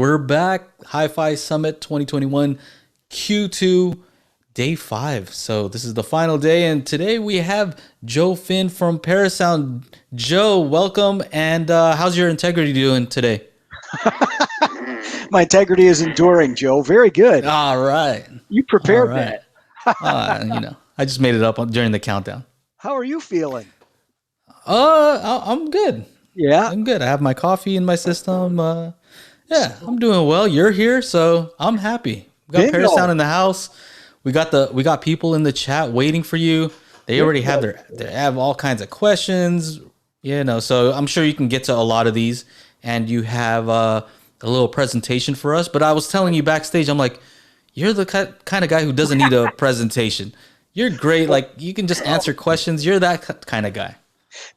we're back. HiFi Summit 2021 Q2 Day 5. So this is the final day, and today we have Joe Finn from Parasound. Joe, welcome, and how's your integrity doing today? My integrity is enduring, Joe. Very good. All right. You All prepared right. that. I just made it up during the countdown. How are you feeling? I'm good. Yeah. I'm good. I have my coffee in my system. Yeah, I'm doing well. You're here, so I'm happy. We got Bingo. Parasound in the house. We got people in the chat waiting for you. They already have they have all kinds of questions, so I'm sure you can get to a lot of these, and you have a little presentation for us. But I was telling you backstage, I'm like, you're the kind of guy who doesn't need a presentation. You're great. Like, you can just answer questions. You're that kind of guy.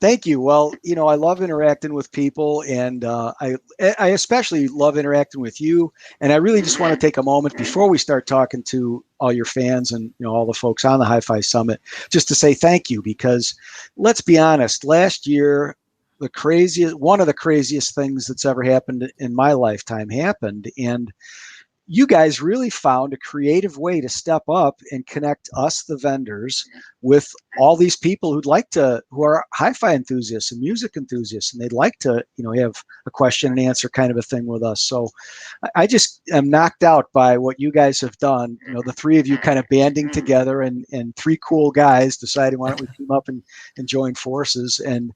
Thank you. Well, I love interacting with people, and I especially love interacting with you. And I really just want to take a moment before we start talking to all your fans and all the folks on the HiFi Summit, just to say thank you, because let's be honest, last year one of the craziest things that's ever happened in my lifetime happened, and you guys really found a creative way to step up and connect us, the vendors, with all these people who are hi-fi enthusiasts and music enthusiasts, and they'd like to, have a question and answer kind of a thing with us. So I just am knocked out by what you guys have done. The three of you kind of banding together, and three cool guys deciding, why don't we team up and join forces. And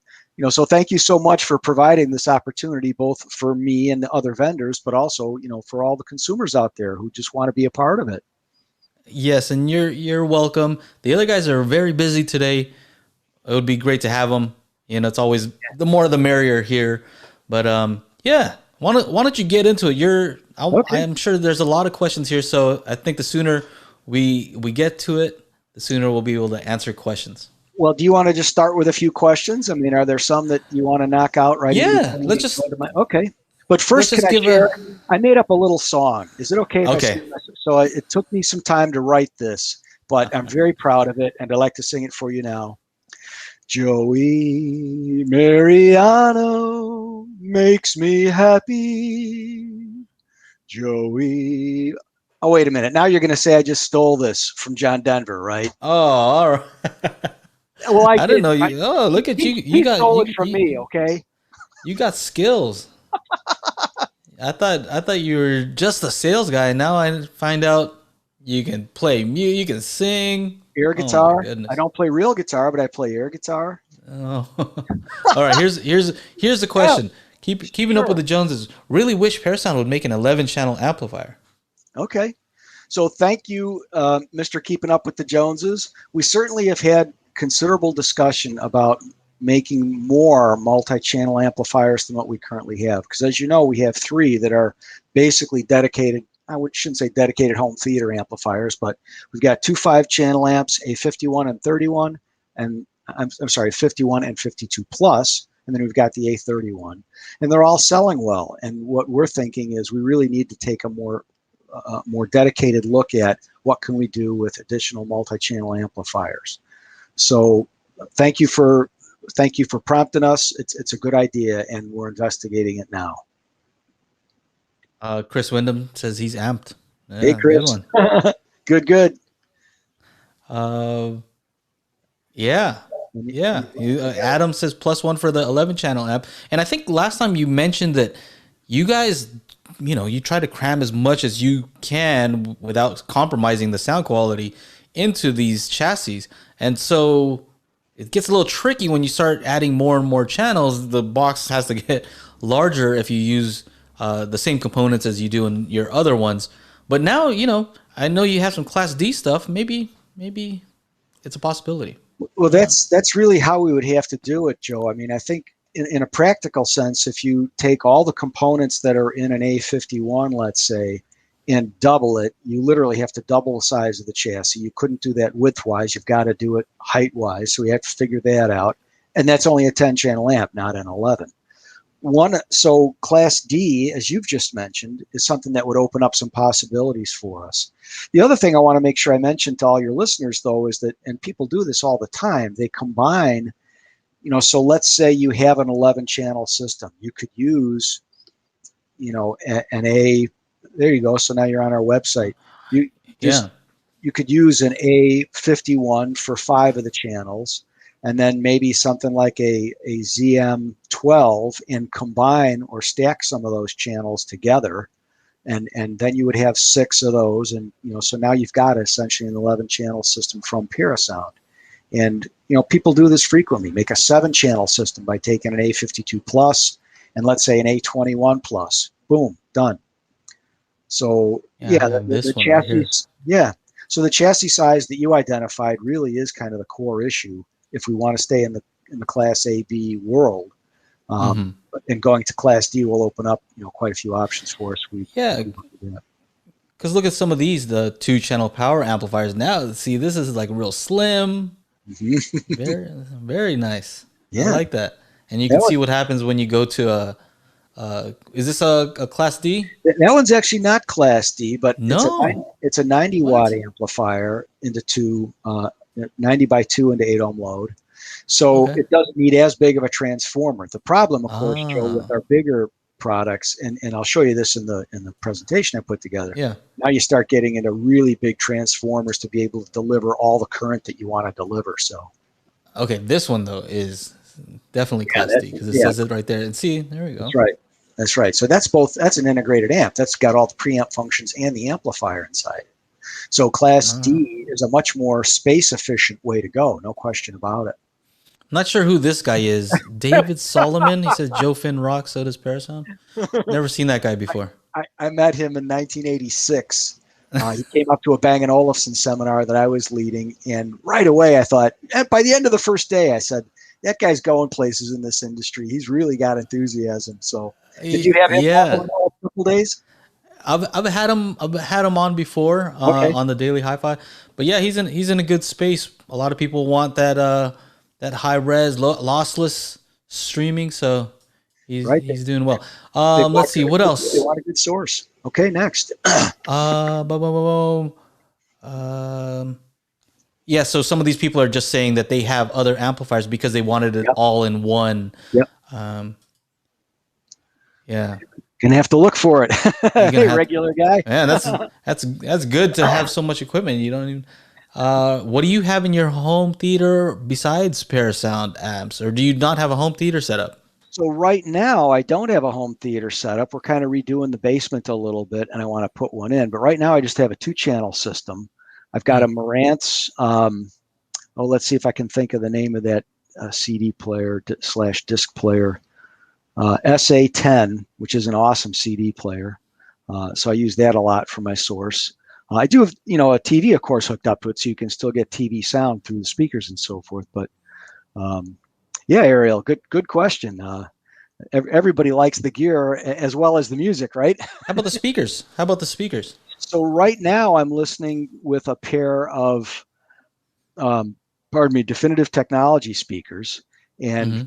so thank you so much for providing this opportunity, both for me and the other vendors, but also, for all the consumers out there who just want to be a part of it. Yes, and you're welcome. The other guys are very busy today. It would be great to have them. It's always the more the merrier here. But yeah, why don't you get into it? Okay. I'm sure there's a lot of questions here, so I think the sooner we get to it, the sooner we'll be able to answer questions. Well, do you want to just start with a few questions? I mean, are there some that you want to knock out right? Yeah, let's just. Okay. But first, I made up a little song. Is it okay if I sing this? So it took me some time to write this, but I'm very proud of it, and I'd like to sing it for you now. Joey Mariano makes me happy. Joey. Oh, wait a minute. Now you're going to say I just stole this from John Denver, right? Oh, all right. Well, I didn't know you. Look at you. You stole it from me, okay? You got skills. I thought you were just a sales guy. Now I find out you can play music, you can sing. Air guitar. I don't play real guitar, but I play air guitar. Oh. All right, here's the question. Keeping up with the Joneses. Really wish Parasound would make an 11-channel amplifier. Okay. So thank you, Mr. Keeping Up with the Joneses. We certainly have had considerable discussion about making more multi-channel amplifiers than what we currently have, because as you know, we have three that are basically dedicated, shouldn't say dedicated home theater amplifiers, but we've got two 5-channel amps, a 51 and 31, and I'm sorry, 51 and 52 plus, and then we've got the A31, and they're all selling well. And what we're thinking is we really need to take a more dedicated look at what can we do with additional multi-channel amplifiers. So thank you for prompting us. It's a good idea, and we're investigating it now. Chris Wyndham says he's amped. Yeah, hey, Chris. Good one. good. Yeah. Adam says +1 for the 11-channel amp. And I think last time you mentioned that you guys, you try to cram as much as you can without compromising the sound quality into these chassis. And so it gets a little tricky when you start adding more and more channels. The box has to get larger if you use the same components as you do in your other ones. But now, I know you have some Class D stuff. Maybe it's a possibility. Well, that's really how we would have to do it, Joe. I mean, I think in a practical sense, if you take all the components that are in an A51, let's say, and double it, you literally have to double the size of the chassis. You couldn't do that width-wise. You've got to do it height-wise. So we have to figure that out. And that's only a 10-channel amp, not an 11. So Class D, as you've just mentioned, is something that would open up some possibilities for us. The other thing I want to make sure I mention to all your listeners, though, is that, and people do this all the time, they combine, so let's say you have an 11-channel system. You could use an A. There you go. So now you're on our website. You Yeah. just you could use an A51 for 5 of the channels, and then maybe something like a ZM12 and combine or stack some of those channels together, and then you would have 6 of those, and so now you've got essentially an 11 channel system from Parasound. And people do this frequently. Make a 7-channel system by taking an A52 plus and let's say an A21 plus. Boom, done. So Yeah, yeah, I have the this one right chassis. here. Yeah, so the chassis size that you identified really is kind of the core issue if we want to stay in the Class A B world. Hmm. And going to Class D will open up quite a few options for us. Yeah, because look at some of these, the 2-channel power amplifiers. Now, see, this is like real slim, very, very nice. I Yeah, like that. And you that can one, see what happens when you go to is this a Class D? that one's actually not Class D, but No. it's a 90 watt What? amplifier into 90 by 2 into 8 ohm load. So Okay. it doesn't need as big of a transformer. The problem, of course, Joe, with Ah, our bigger products, and I'll show you this in the presentation I put together. yeah. Now you start getting into really big transformers to be able to deliver all the current that you want to deliver. So Okay, this one though is definitely yeah, Class D because it yeah, says it right there. And see, there we that's go. right. That's right. So that's an integrated amp. That's got all the preamp functions and the amplifier inside. So Class Uh, D is a much more space efficient way to go. No question about it. Not sure who this guy is. David Solomon. He says Joe Finn rocks. So does Parasound. Never seen that guy before. I met him in 1986. He came up to a Bang & Olufsen seminar that I was leading, and right away I thought, and by the end of the first day, I said, that guy's going places in this industry. He's really got enthusiasm. So, did you have him Yeah, on a couple days? I've had him on before Okay, on the Daily HiFi, but yeah, he's in a good space. A lot of people want that high res lossless streaming, so right. he's doing well. They Let's want, see what they else. want a good source. Okay, next. Bum, bum, bum, bum. Yeah, so some of these people are just saying that they have other amplifiers because they wanted it Yep, all in one. yep. Um, yeah, Gonna have to look for it. you're gonna Hey, have. regular guy. Man, that's good to have so much equipment. You don't even. What do you have in your home theater besides Parasound amps, or do you not have a home theater set up? So right now, I don't have a home theater set up. We're kind of redoing the basement a little bit, and I want to put one in. But right now, I just have a 2-channel system. I've got Hmm. a Marantz. Let's see if I can think of the name of that CD player slash disc player. SA10, which is an awesome CD player. So I use that a lot for my source. I do have, a TV, of course, hooked up to it, so you can still get TV sound through the speakers and so forth. But yeah, Ariel, good question. Everybody likes the gear as well as the music, right? How about the speakers? How about the speakers? So right now I'm listening with a pair of, definitive technology speakers, and Hmm.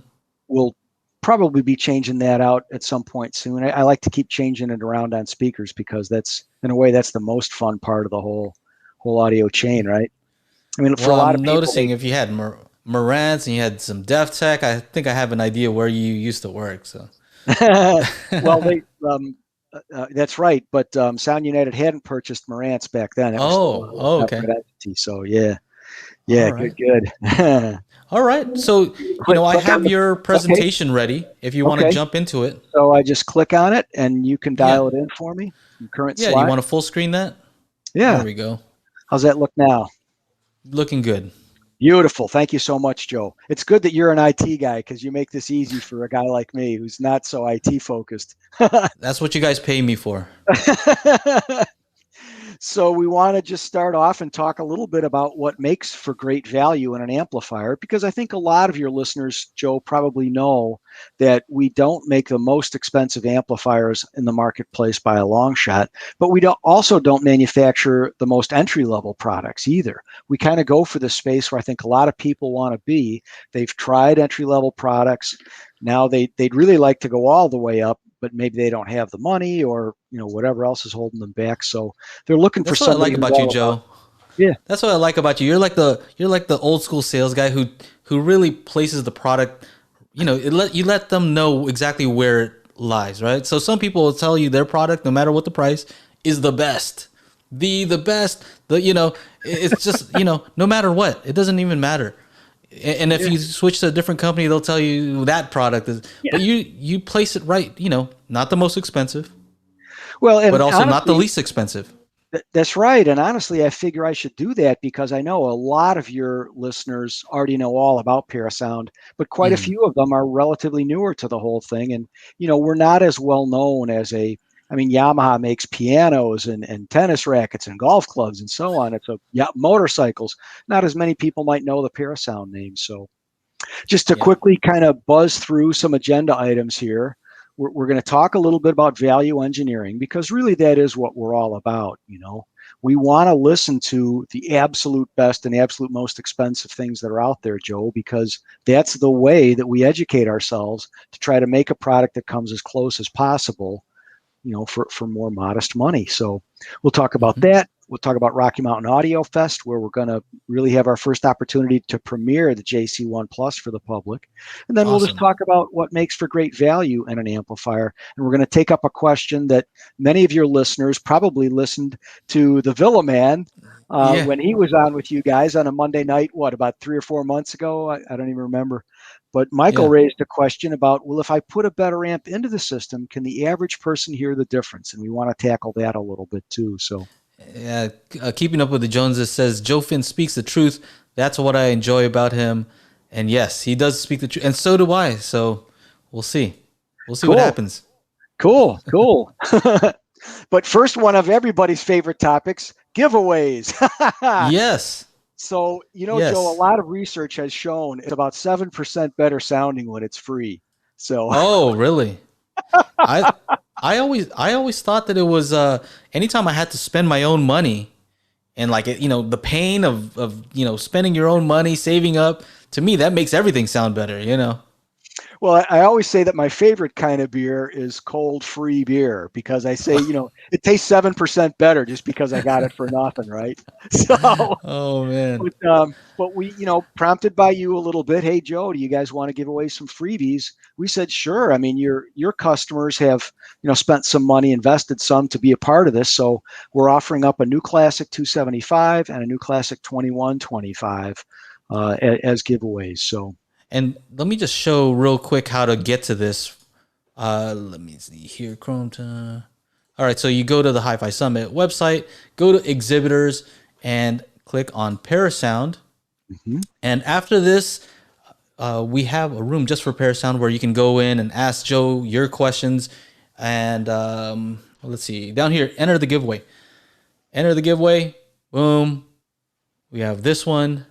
we'll probably be changing that out at some point soon. I like to keep changing it around on speakers because that's, in a way, that's the most fun part of the whole audio chain, right? I mean, for Well, a lot of I'm people, noticing if you had Marantz and you had some Dev Tech, I think I have an idea where you used to work. So. well, that's right. But Sound United hadn't purchased Marantz back then. It was still Oh, a oh, okay. separate entity. So yeah, All yeah, right. good. All right. So, I Click on have the. your Okay, presentation ready if you want to okay. jump into it. So I just click on it, and you can Yeah. dial it in for me. Current Yeah. You slide. want to full screen that? There Yeah. we go. How's that look now? Looking good. Beautiful. Thank you so much, Joe. It's good that you're an IT guy because you make this easy for a guy like me who's not so IT focused. That's what you guys pay me for. So we want to just start off and talk a little bit about what makes for great value in an amplifier, because I think a lot of your listeners, Joe, probably know that we don't make the most expensive amplifiers in the marketplace by a long shot, but we also don't manufacture the most entry-level products either. We kind of go for the space where I think a lot of people want to be. They've tried entry-level products. Now they'd really like to go all the way up, but maybe they don't have the money, or whatever else is holding them back. So they're looking for That's what I somebody like who's about you, all about. Joe. Yeah, That's what I like about you. You're like the old school sales guy who really places the product. You let them know exactly where lies, right? So some people will tell you their product, no matter what the price, is the best. The best. It's just, no matter what, it doesn't even matter. And if Yeah. you switch to a different company, they'll tell you that product is, but Yeah. you place it right, not the most expensive, Well, but and also not the honestly, least expensive. that's right. And honestly, I figure I should do that because I know a lot of your listeners already know all about Parasound, but quite a Mm, few of them are relatively newer to the whole thing. And, we're not as well known as Yamaha makes pianos and tennis rackets and golf clubs and so on. It's yeah, motorcycles. Not as many people might know the Parasound name. So just to yeah. quickly kind of buzz through some agenda items here, we're going to talk a little bit about value engineering because really that is what we're all about. We want to listen to the absolute best and absolute most expensive things that are out there, Joe, because that's the way that we educate ourselves to try to make a product that comes as close as possible, for more modest money. So we'll talk about Hmm. that. We'll talk about Rocky Mountain Audio Fest, where we're going to really have our first opportunity to premiere the JC1 Plus for the public. And then we'll just Awesome. talk about what makes for great value in an amplifier. And we're going to take up a question that many of your listeners probably listened to the Villa Man Yeah. when he was on with you guys on a Monday night, about 3 or 4 months ago? I don't even remember. But Michael Yeah. raised a question about, well, if I put a better amp into the system, can the average person hear the difference? And we want to tackle that a little bit too. So Yeah. Keeping up with the Joneses says Joe Finn speaks the truth. That's what I enjoy about him. And yes, he does speak the truth. And so do I. So we'll see. We'll see what cool, happens. cool. But first, one of everybody's favorite topics, giveaways. Yes. So, Joe, a Yes. lot of research has shown it's about 7% better sounding when it's free. So, Oh, really? I I always thought that it was anytime I had to spend my own money and like the pain of spending your own money, saving up, to me that makes everything sound better. well, I always say that my favorite kind of beer is cold free beer because I say, it tastes 7% better just because I got it for nothing, right? So, Oh man. but we, prompted by you a little bit. Hey, Joe, do you guys want to give away some freebies? We said, sure. I mean, your customers have, spent some money, invested some to be a part of this. So we're offering up a new Classic 275 and a new Classic 2125 as giveaways. So And let me just show real quick how to get to this. Let me see here, Chrome. All right, so you go to the HiFi Summit website, go to exhibitors, and click on Parasound. mhm. And after this, we have a room just for Parasound where you can go in and ask Joe your questions. And let's see, down here, enter the giveaway. Enter the giveaway. Boom. We have this one.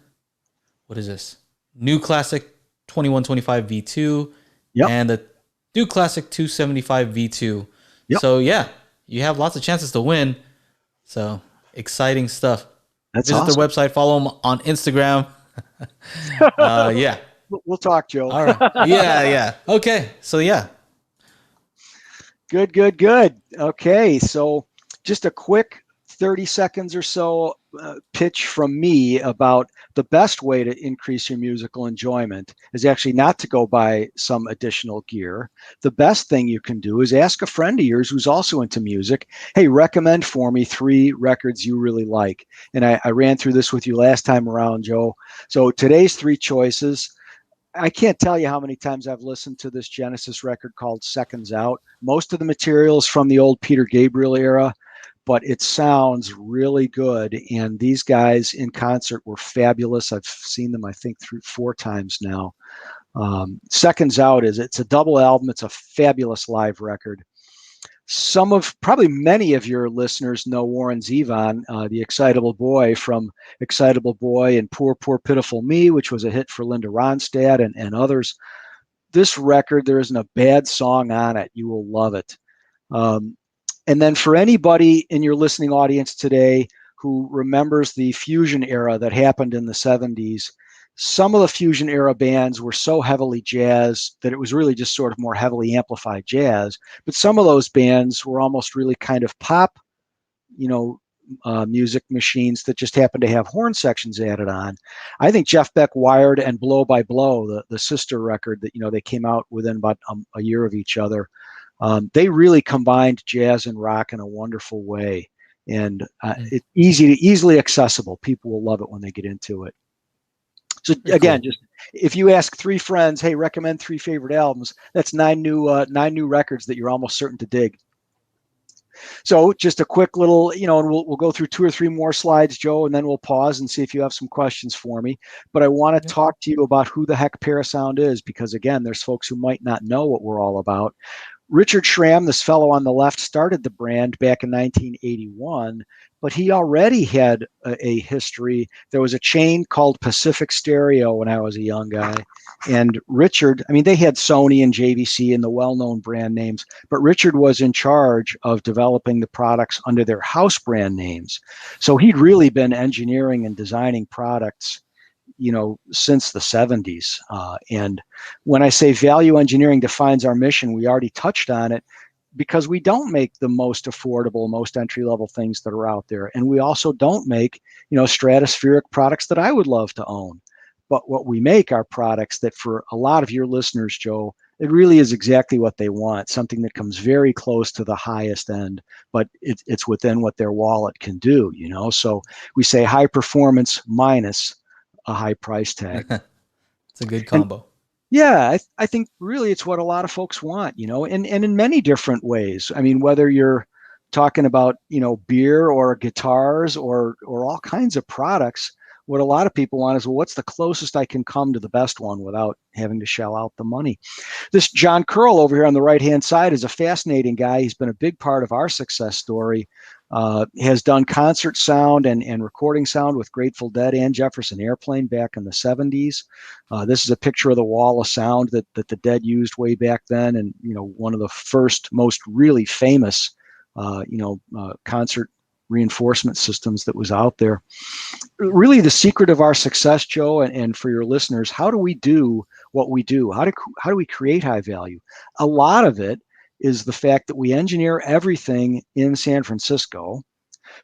What is this? New Classic 2125 V2 Yep, and the New Classic 275 V2. yep. So yeah, you have lots of chances to win. So exciting stuff. That's Visit their awesome. website, follow them on Instagram. Yeah. We'll talk, Joe. All right. Yeah, yeah. Okay. So yeah. Good, good, good. Okay, so just a quick 30 seconds or so pitch from me about the best way to increase your musical enjoyment is actually not to go buy some additional gear. The best thing you can do is ask a friend of yours who's also into music, hey, recommend for me 3 records you really like. And I ran through this with you last time around, Joe. So today's 3 choices. I can't tell you how many times I've listened to this Genesis record called Seconds Out. Most of the material is from the old Peter Gabriel era, but it sounds really good. And these guys in concert were fabulous. I've seen them, I think, 3, 4 times now. Seconds Out it's a double album. It's a fabulous live record. Probably many of your listeners know Warren Zevon, the Excitable Boy from Excitable Boy and Poor, Poor, Pitiful Me, which was a hit for Linda Ronstadt and others. This record, there isn't a bad song on it. You will love it. Um, and then for anybody in your listening audience today who remembers the fusion era that happened in the 70s, some of the fusion era bands were so heavily jazz that it was really just sort of more heavily amplified jazz. But some of those bands were almost really kind of pop, music machines that just happened to have horn sections added on. I think Jeff Beck Wired and Blow by Blow, the sister record that they came out within about a year of each other, They really combined jazz and rock in a wonderful way, and Mm. it's easily accessible. People will love it when they get into it. So Very again, cool. just if you ask 3 friends, hey, recommend 3 favorite albums, that's 9 new records that you're almost certain to dig. So just a quick little, and we'll go through 2 or 3 more slides, Joe, and then we'll pause and see if you have some questions for me. But I want to Yep. talk to you about who the heck Parasound is, because again, there's folks who might not know what we're all about. Richard Schramm, this fellow on the left, started the brand back in 1981, but he already had a history. There was a chain called Pacific Stereo when I was a young guy. And Richard, I mean, they had Sony and JVC and the well-known brand names, but Richard was in charge of developing the products under their house brand names. So he'd really been engineering and designing products since the 70s. And when I say value engineering defines our mission, we already touched on it, because we don't make the most affordable, most entry level things that are out there. And we also don't make, stratospheric products that I would love to own. But what we make are products that for a lot of your listeners, Joe, it really is exactly what they want, something that comes very close to the highest end, but it's within what their wallet can do, So we say high performance minus a high price tag. It's a good And combo. yeah, I think really it's what a lot of folks want, and in many different ways. I mean, whether you're talking about, beer or guitars or all kinds of products, what a lot of people want is, well, what's the closest I can come to the best one without having to shell out the money? This John Curl over here on the right-hand side is a fascinating guy. He's been a big part of our success story. Has done concert sound and recording sound with Grateful Dead and Jefferson Airplane back in the 70s. This is a picture of the wall of sound that the Dead used way back then, and one of the first, most really famous, concert reinforcement systems that was out there. Really, the secret of our success, Joe, and for your listeners, how do we do what we do? How do we create high value? A lot of it is the fact that we engineer everything in San Francisco.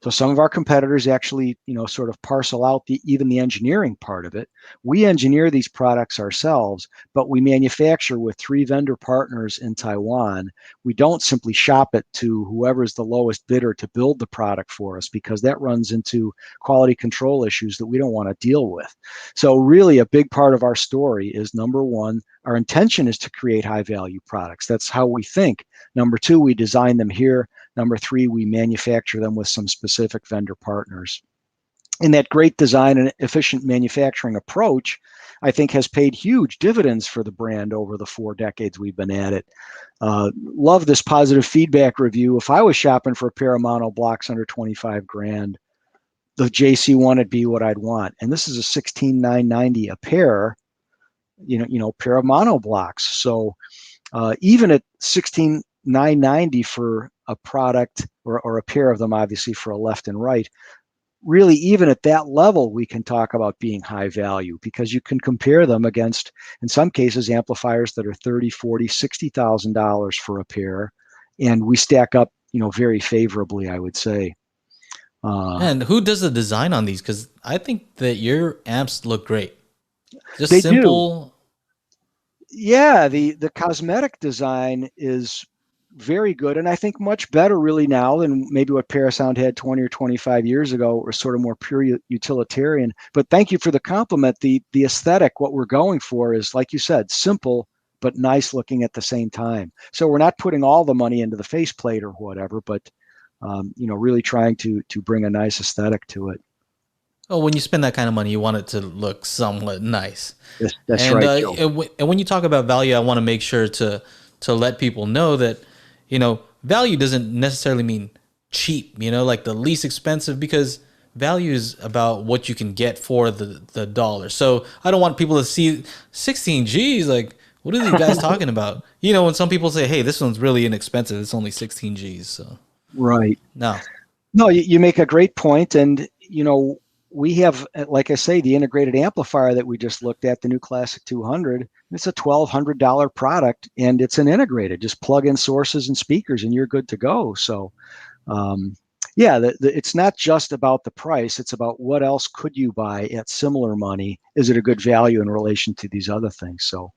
So some of our competitors actually, sort of parcel out even the engineering part of it. We engineer these products ourselves, but we manufacture with 3 vendor partners in Taiwan. We don't simply shop it to whoever's the lowest bidder to build the product for us, because that runs into quality control issues that we don't want to deal with. So really a big part of our story is, number one, our intention is to create high value products. That's how we think. Number two, we design them here. Number three, we manufacture them with some specific vendor partners. And that great design and efficient manufacturing approach, I think, has paid huge dividends for the brand over the 4 decades we've been at it. Love this positive feedback review. If I was shopping for a pair of mono blocks under 25 grand, the JC1 would be what I'd want. And this is a 16,990 a pair, pair of mono blocks. So even at 16,990 for a product, or a pair of them, obviously, for a left and right, really, even at that level, we can talk about being high value, because you can compare them against, in some cases, amplifiers that are 30, 40, $60,000 for a pair, and we stack up, very favorably, I would say. And who does the design on these? Because I think that your amps look great. Just They do. simple. Yeah, the cosmetic design is very good, and I think much better really now than maybe what Parasound had 20 or 25 years ago, or sort of more pure utilitarian. But thank you for the compliment. The aesthetic, what we're going for is, like you said, simple but nice looking at the same time. So we're not putting all the money into the faceplate or whatever, but really trying to bring a nice aesthetic to it. Oh, when you spend that kind of money, you want it to look somewhat nice. That's And right, Joe. and when you talk about value, I want to make sure to let people know that value doesn't necessarily mean cheap. Like the least expensive, because value is about what you can get for the dollar. So I don't want people to see 16 G's like, what are these guys talking about? When some people say, hey, this one's really inexpensive, it's only 16 G's. So Right. no. No, you make a great point, and we have, like I say, the integrated amplifier that we just looked at, the new Classic 200. It's a $1,200 product, and it's an integrated. Just plug in sources and speakers, and you're good to go. So, yeah, it's not just about the price. It's about what else could you buy at similar money? Is it a good value in relation to these other things? So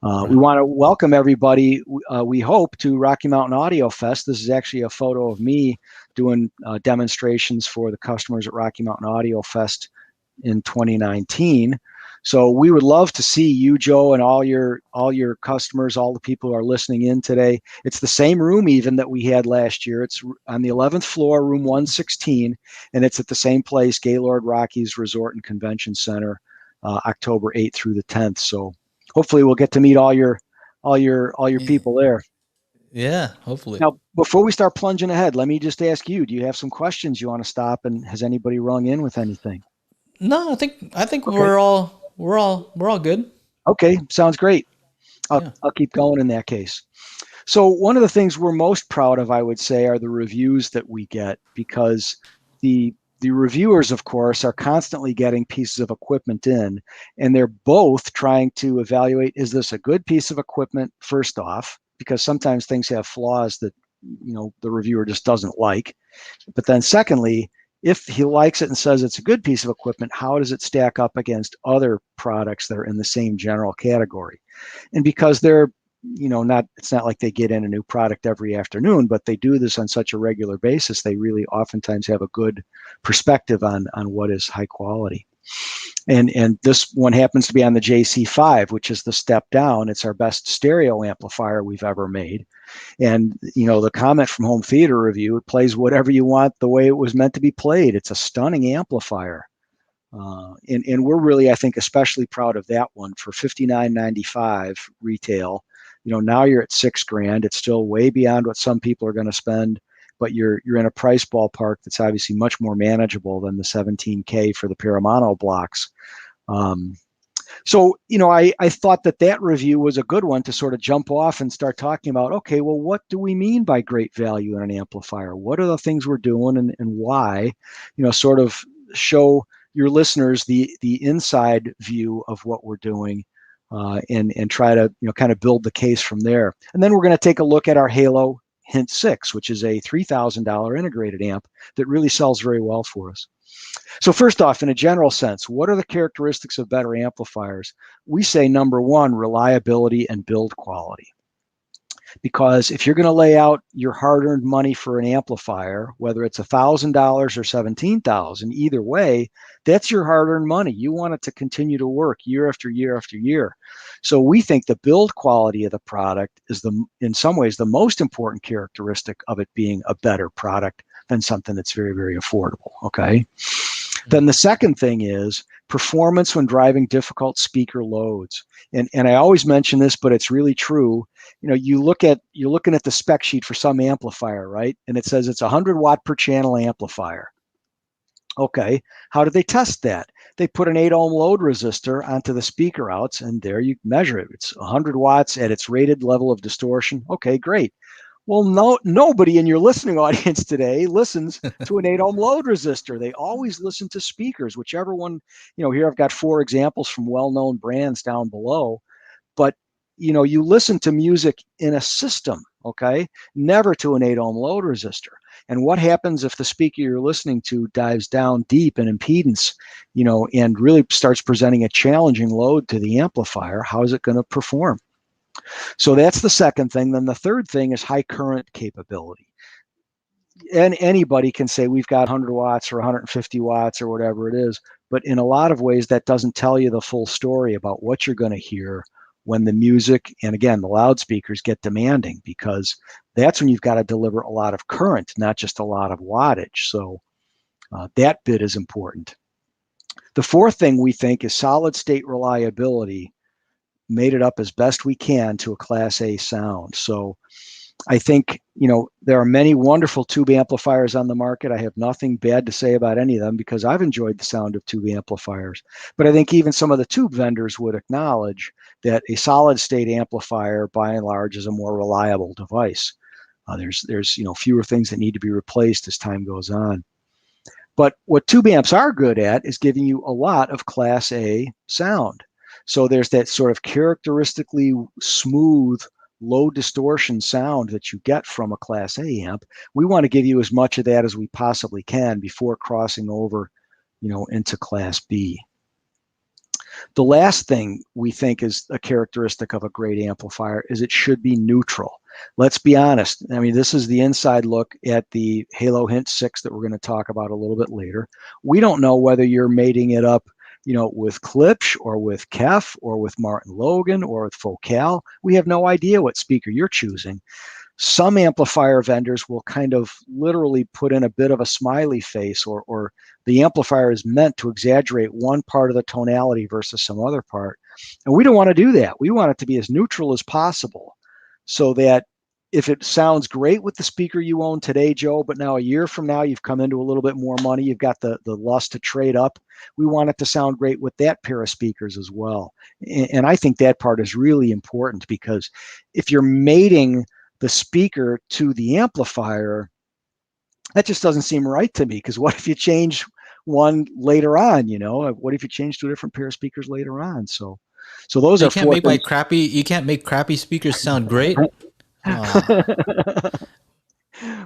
we Right. want to welcome everybody, we hope, to Rocky Mountain Audio Fest. This is actually a photo of me doing demonstrations for the customers at Rocky Mountain Audio Fest in 2019. So we would love to see you, Joe, and all your customers, all the people who are listening in today. It's the same room even that we had last year. It's on the 11th floor, room 116, and it's at the same place, Gaylord Rockies Resort and Convention Center, October 8th through the 10th. So hopefully we'll get to meet all your people there. Yeah, hopefully. Now, before we start plunging ahead, let me just ask you: do you have some questions you want to stop? And has anybody rung in with anything? No, I think Okay. we're all good. Okay, sounds great. I'll, Yeah. I'll keep going in that case. So one of the things we're most proud of, I would say, are the reviews that we get, because the reviewers, of course, are constantly getting pieces of equipment in, and they're both trying to evaluate, is this a good piece of equipment, first off, because sometimes things have flaws that the reviewer just doesn't like. But then secondly, if he likes it and says it's a good piece of equipment, how does it stack up against other products that are in the same general category? And because they're not, it's not like they get in a new product every afternoon, but they do this on such a regular basis, they really oftentimes have a good perspective on what is high quality. And this one happens to be on the JC5, which is the step down. It's our best stereo amplifier we've ever made. And the comment from Home Theater Review: it plays whatever you want the way it was meant to be played. It's a stunning amplifier. And we're really, I think, especially proud of that one for $59.95 retail. Now you're at $6,000. It's still way beyond what some people are going to spend, but you're in a price ballpark that's obviously much more manageable than the $17K for the Paramono blocks. Um, so I thought that review was a good one to sort of jump off and start talking about, okay, well, what do we mean by great value in an amplifier? What are the things we're doing, and why? Sort of show your listeners the inside view of what we're doing, and try to kind of build the case from there. And then we're going to take a look at our Halo Hint 6, which is a $3,000 integrated amp that really sells very well for us. So first off, in a general sense, what are the characteristics of better amplifiers? We say number one, reliability and build quality. Because if you're going to lay out your hard-earned money for an amplifier, whether it's $1,000 or $17,000, either way, that's your hard-earned money. You want it to continue to work year after year after year. So we think the build quality of the product is in some ways the most important characteristic of it being a better product than something that's very, very affordable. Okay. Then the second thing is performance when driving difficult speaker loads. And I always mention this, but it's really true. You're looking at the spec sheet for some amplifier, right? And it says it's a 100 watt per channel amplifier. Okay, how did they test that? They put an 8 ohm load resistor onto the speaker outs, and there you measure it. It's 100 watts at its rated level of distortion. Okay, great. Well, nobody in your listening audience today listens to an 8 ohm load resistor. They always listen to speakers, whichever one. Here I've got 4 examples from well-known brands down below. But you listen to music in a system, okay? Never to an 8 ohm load resistor. And what happens if the speaker you're listening to dives down deep in impedance, and really starts presenting a challenging load to the amplifier? How is it going to perform? So that's the second thing. Then the third thing is high current capability. And anybody can say we've got 100 watts or 150 watts or whatever it is, but in a lot of ways that doesn't tell you the full story about what you're going to hear when the music and, again, the loudspeakers get demanding, because that's when you've got to deliver a lot of current, not just a lot of wattage. So that bit is important. The fourth thing we think is solid state reliability, made it up as best we can to a Class A sound. So I think, there are many wonderful tube amplifiers on the market. I have nothing bad to say about any of them because I've enjoyed the sound of tube amplifiers. But I think even some of the tube vendors would acknowledge that a solid state amplifier, by and large, is a more reliable device. There's fewer things that need to be replaced as time goes on. But what tube amps are good at is giving you a lot of Class A sound. So there's that sort of characteristically smooth low distortion sound that you get from a Class A amp. We want to give you as much of that as we possibly can before crossing over, into Class B. The last thing we think is a characteristic of a great amplifier is it should be neutral. Let's be honest. I mean, this is the inside look at the Halo Hint 6 that we're going to talk about a little bit later. We don't know whether you're mating it up, with Klipsch or with Kef or with Martin Logan or with Focal. We have no idea what speaker you're choosing. Some amplifier vendors will kind of literally put in a bit of a smiley face, or the amplifier is meant to exaggerate one part of the tonality versus some other part. And we don't want to do that. We want it to be as neutral as possible so that if it sounds great with the speaker you own today, Joe, but now a year from now you've come into a little bit more money, you've got the lust to trade up, we want it to sound great with that pair of speakers as well. And I think that part is really important, because if you're mating the speaker to the amplifier, that just doesn't seem right to me. Because what if you change one later on? What if you change to a different pair of speakers later on? So those You are can't four make my things. crappy. You can't make crappy speakers sound great.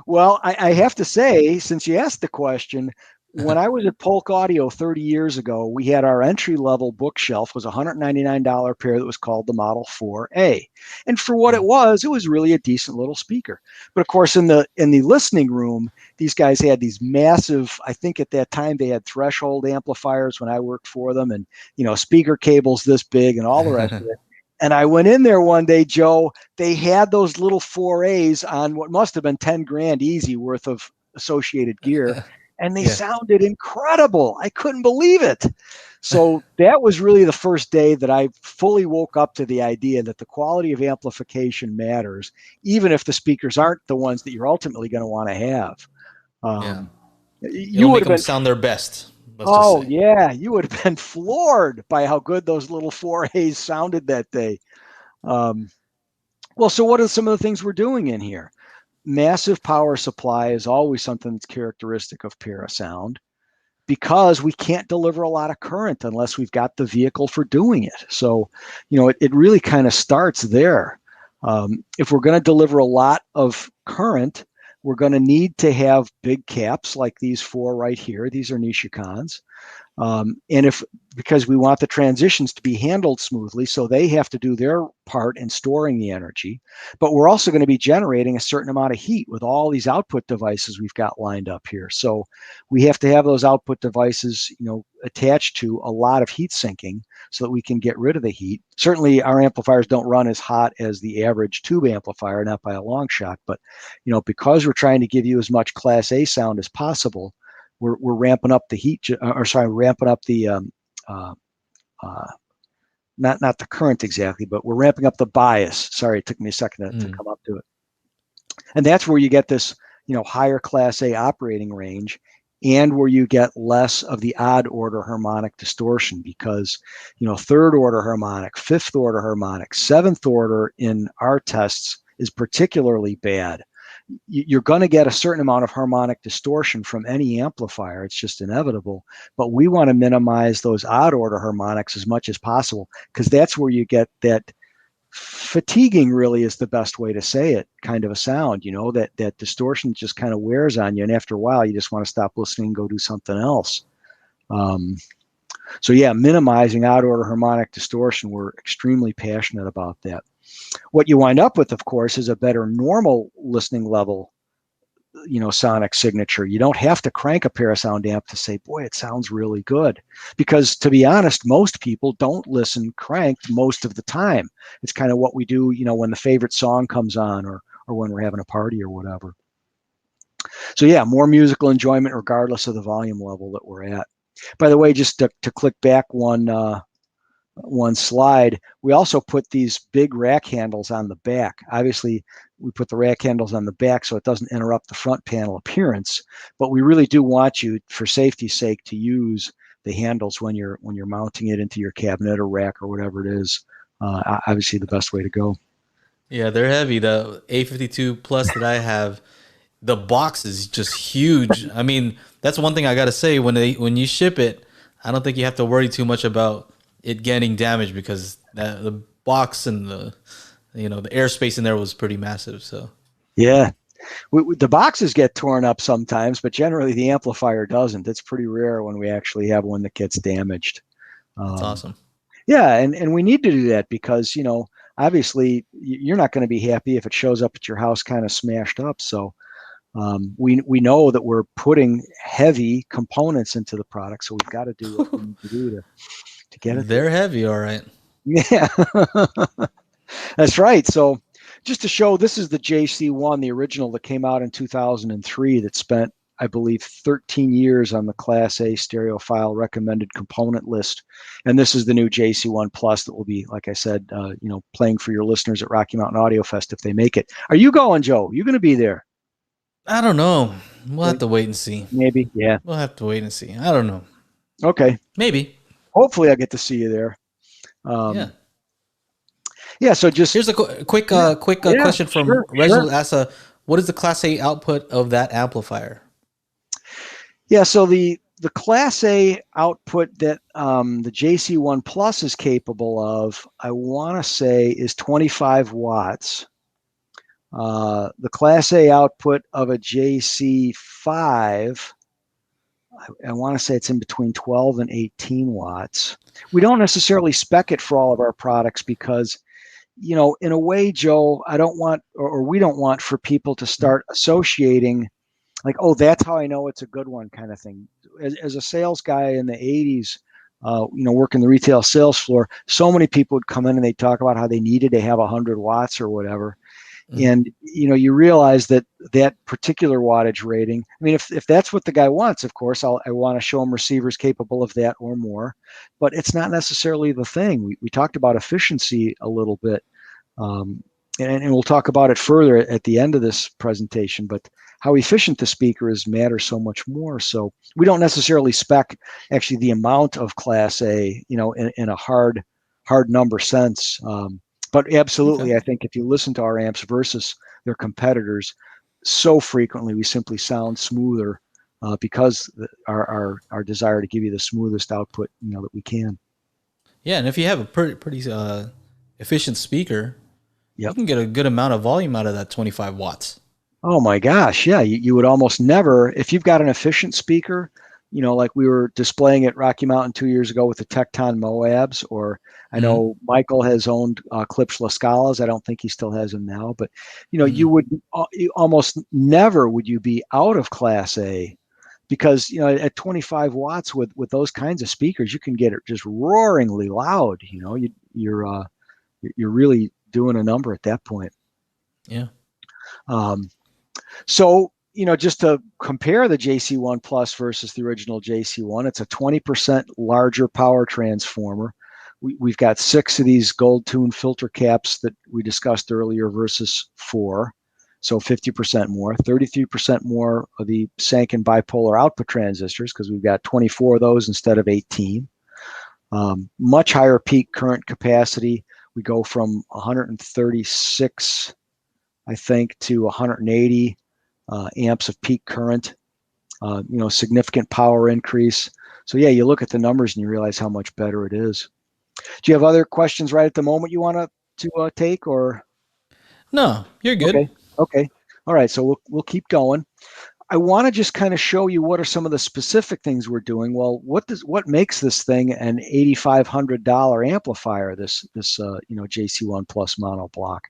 Well, I have to say, since you asked the question, when I was at Polk Audio 30 years ago, we had our entry-level bookshelf was a $199 pair that was called the Model 4A. And for what it was really a decent little speaker. But of course, in the listening room, these guys had these massive, I think at that time they had threshold amplifiers when I worked for them, and speaker cables this big and all the rest of it. And I went in there one day, Joe, they had those little 4As on what must have been 10 grand easy worth of associated gear. And they sounded incredible. I couldn't believe it. So that was really the first day that I fully woke up to the idea that the quality of amplification matters, even if the speakers aren't the ones that you're ultimately going to want to have. You would make them sound their best. You would have been floored by how good those little 4As sounded that day. So what are some of the things we're doing in here? Massive power supply is always something that's characteristic of Parasound, because we can't deliver a lot of current unless we've got the vehicle for doing it. So, it really kind of starts there. If we're going to deliver a lot of current, we're going to need to have big caps like these four right here. These are Nishikans. And because we want the transitions to be handled smoothly, so they have to do their part in storing the energy, but we're also going to be generating a certain amount of heat with all these output devices we've got lined up here. So we have to have those output devices, attached to a lot of heat sinking so that we can get rid of the heat. Certainly our amplifiers don't run as hot as the average tube amplifier, not by a long shot, but because we're trying to give you as much Class A sound as possible, we're ramping up the heat, ramping up the not the current exactly, but we're ramping up the bias. Sorry, it took me a second to come up to it. And that's where you get this, higher Class A operating range, and where you get less of the odd order harmonic distortion, because, third order harmonic, fifth order harmonic, seventh order in our tests is particularly bad. You're going to get a certain amount of harmonic distortion from any amplifier. It's just inevitable. But we want to minimize those odd order harmonics as much as possible, because that's where you get that fatiguing, really is the best way to say it, kind of a sound, that distortion just kind of wears on you. And after a while, you just want to stop listening and go do something else. Minimizing odd order harmonic distortion, we're extremely passionate about that. What you wind up with, of course, is a better normal listening level, sonic signature. You don't have to crank a Parasound amp to say, boy, it sounds really good. Because to be honest, most people don't listen cranked most of the time. It's kind of what we do, when the favorite song comes on, or when we're having a party or whatever. So more musical enjoyment regardless of the volume level that we're at. By the way, just to click back one slide, we also put these big rack handles on the back. Obviously, we put the rack handles on the back so it doesn't interrupt the front panel appearance, but we really do want you, for safety's sake, to use the handles when you're mounting it into your cabinet or rack or whatever it is. Obviously, the best way to go. Yeah, they're heavy. The A52 Plus that I have, the box is just huge. I mean, that's one thing I gotta say. When you ship it, I don't think you have to worry too much about it getting damaged, because the box and the airspace in there was pretty massive. So Yeah. The boxes get torn up sometimes, but generally the amplifier doesn't. It's pretty rare when we actually have one that gets damaged. that's Um, awesome. yeah, and we need to do that because, obviously you're not going to be happy if it shows up at your house kind of smashed up. So we know that we're putting heavy components into the product, so we've got to do what we need to do to get it They're there. heavy, all right. Yeah, that's right. So just to show, this is the JC1, the original that came out in 2003 that spent, I believe, 13 years on the Class A stereophile recommended component list. And this is the new JC1 Plus that will be, like I said, playing for your listeners at Rocky Mountain Audio Fest if they make it. Are you going, Joe? You going to be there? I don't know. We'll have to wait and see. Maybe. Yeah. We'll have to wait and see. I don't know. Okay. Maybe. Hopefully I'll get to see you there. Yeah. Yeah. So just Here's a quick question from Reginald. Asks, what is the Class A output of that amplifier? Yeah, so the Class A output that the JC1 Plus is capable of, I want to say, is 25 watts. The Class A output of a JC5, I want to say it's in between 12 and 18 watts. We don't necessarily spec it for all of our products because, in a way, Joe, I don't want, or we don't want for people to start associating like, oh, that's how I know it's a good one kind of thing. As a sales guy in the 80s, working the retail sales floor, so many people would come in and they'd talk about how they needed to have 100 watts or whatever. And, you realize that particular wattage rating, I mean, if that's what the guy wants, of course, I want to show him receivers capable of that or more, but it's not necessarily the thing. We talked about efficiency a little bit, and we'll talk about it further at the end of this presentation, but how efficient the speaker is matters so much more. So we don't necessarily spec actually the amount of Class A, in a hard number sense. But absolutely, I think if you listen to our amps versus their competitors, so frequently we simply sound smoother because our desire to give you the smoothest output, that we can. Yeah, and if you have a pretty efficient speaker, you Yep. can get a good amount of volume out of that 25 watts. Oh my gosh, yeah, you would almost never, if you've got an efficient speaker, like we were displaying at Rocky Mountain 2 years ago with the Tecton Moabs, or I know Michael has owned Klipsch La Scalas. I don't think he still has them now, but you would almost never would you be out of Class A because at 25 watts with those kinds of speakers, you can get it just roaringly loud. You're really doing a number at that point. Yeah. So, just to compare the JC1 Plus versus the original JC1, it's a 20% larger power transformer. We've got 6 of these gold tune filter caps that we discussed earlier versus 4. So 50% more, 33% more of the Sanken bipolar output transistors because we've got 24 of those instead of 18. Much higher peak current capacity. We go from 136, I think, to 180 amps of peak current, significant power increase. So yeah, you look at the numbers and you realize how much better it is. Do you have other questions right at the moment you want to take, or? No, you're good. Okay. All right. So we'll keep going. I want to just kind of show you what are some of the specific things we're doing. Well, what makes this thing an $8,500 amplifier? This JC1 Plus mono block.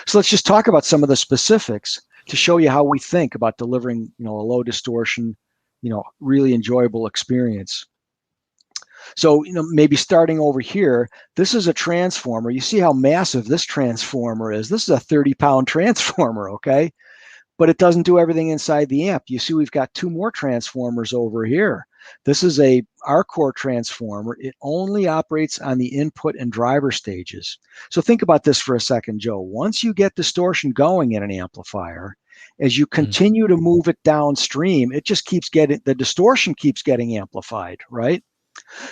So let's just talk about some of the specifics to show you how we think about delivering, a low distortion, really enjoyable experience. So, maybe starting over here, this is a transformer. You see how massive this transformer is. This is a 30-pound transformer, okay? But it doesn't do everything inside the amp. You see we've got 2 more transformers over here. This is a R-core transformer. It only operates on the input and driver stages. So think about this for a second, Joe. Once you get distortion going in an amplifier, as you continue to move it downstream, it just keeps getting, the distortion keeps getting amplified, right?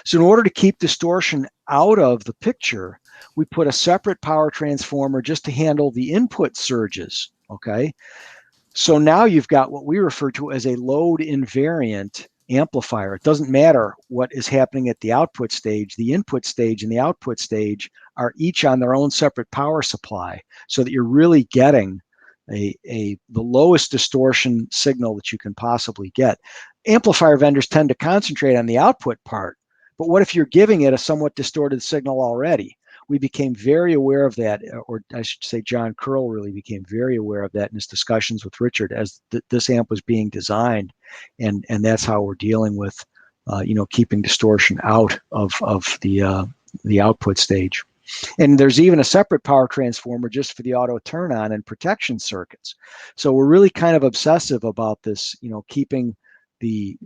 So in order to keep distortion out of the picture, we put a separate power transformer just to handle the input surges, okay? So now you've got what we refer to as a load invariant amplifier. It doesn't matter what is happening at the output stage. The input stage and the output stage are each on their own separate power supply, so that you're really getting the lowest distortion signal that you can possibly get. Amplifier vendors tend to concentrate on the output part, but what if you're giving it a somewhat distorted signal already? We became very aware of that, or I should say John Curl really became very aware of that in his discussions with Richard as this amp was being designed, and that's how we're dealing with, keeping distortion out of the output stage. And there's even a separate power transformer just for the auto turn on and protection circuits. So we're really kind of obsessive about this, keeping the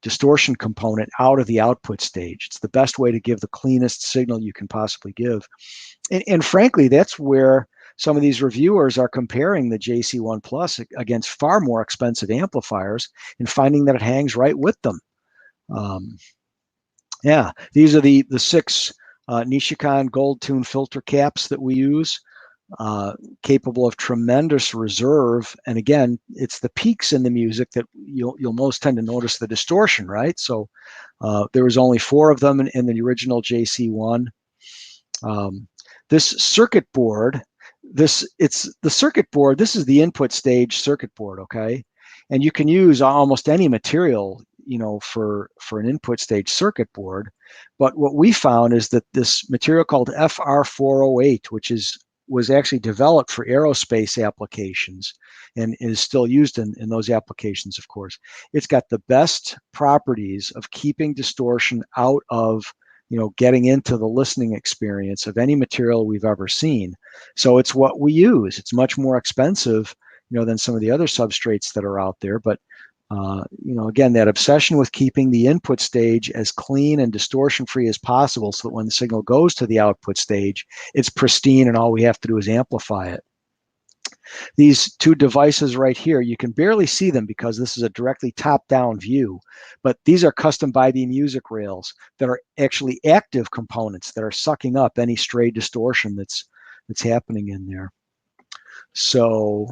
distortion component out of the output stage. It's the best way to give the cleanest signal you can possibly give. And frankly, that's where some of these reviewers are comparing the JC1 Plus against far more expensive amplifiers and finding that it hangs right with them. These are the 6 Nishikon Gold Tune filter caps that we use, capable of tremendous reserve. And again, it's the peaks in the music that you'll most tend to notice the distortion, right? So there was only 4 of them in the original JC1. This circuit board, it's the circuit board. This is the input stage circuit board, okay? And you can use almost any material, for an input stage circuit board. But what we found is that this material called FR408, which was actually developed for aerospace applications and is still used in those applications, of course. It's got the best properties of keeping distortion out of, getting into the listening experience of any material we've ever seen. So it's what we use. It's much more expensive, than some of the other substrates that are out there. But again, that obsession with keeping the input stage as clean and distortion-free as possible so that when the signal goes to the output stage, it's pristine and all we have to do is amplify it. These 2 devices right here, you can barely see them because this is a directly top-down view, but these are custom by the music rails that are actually active components that are sucking up any stray distortion that's happening in there. So,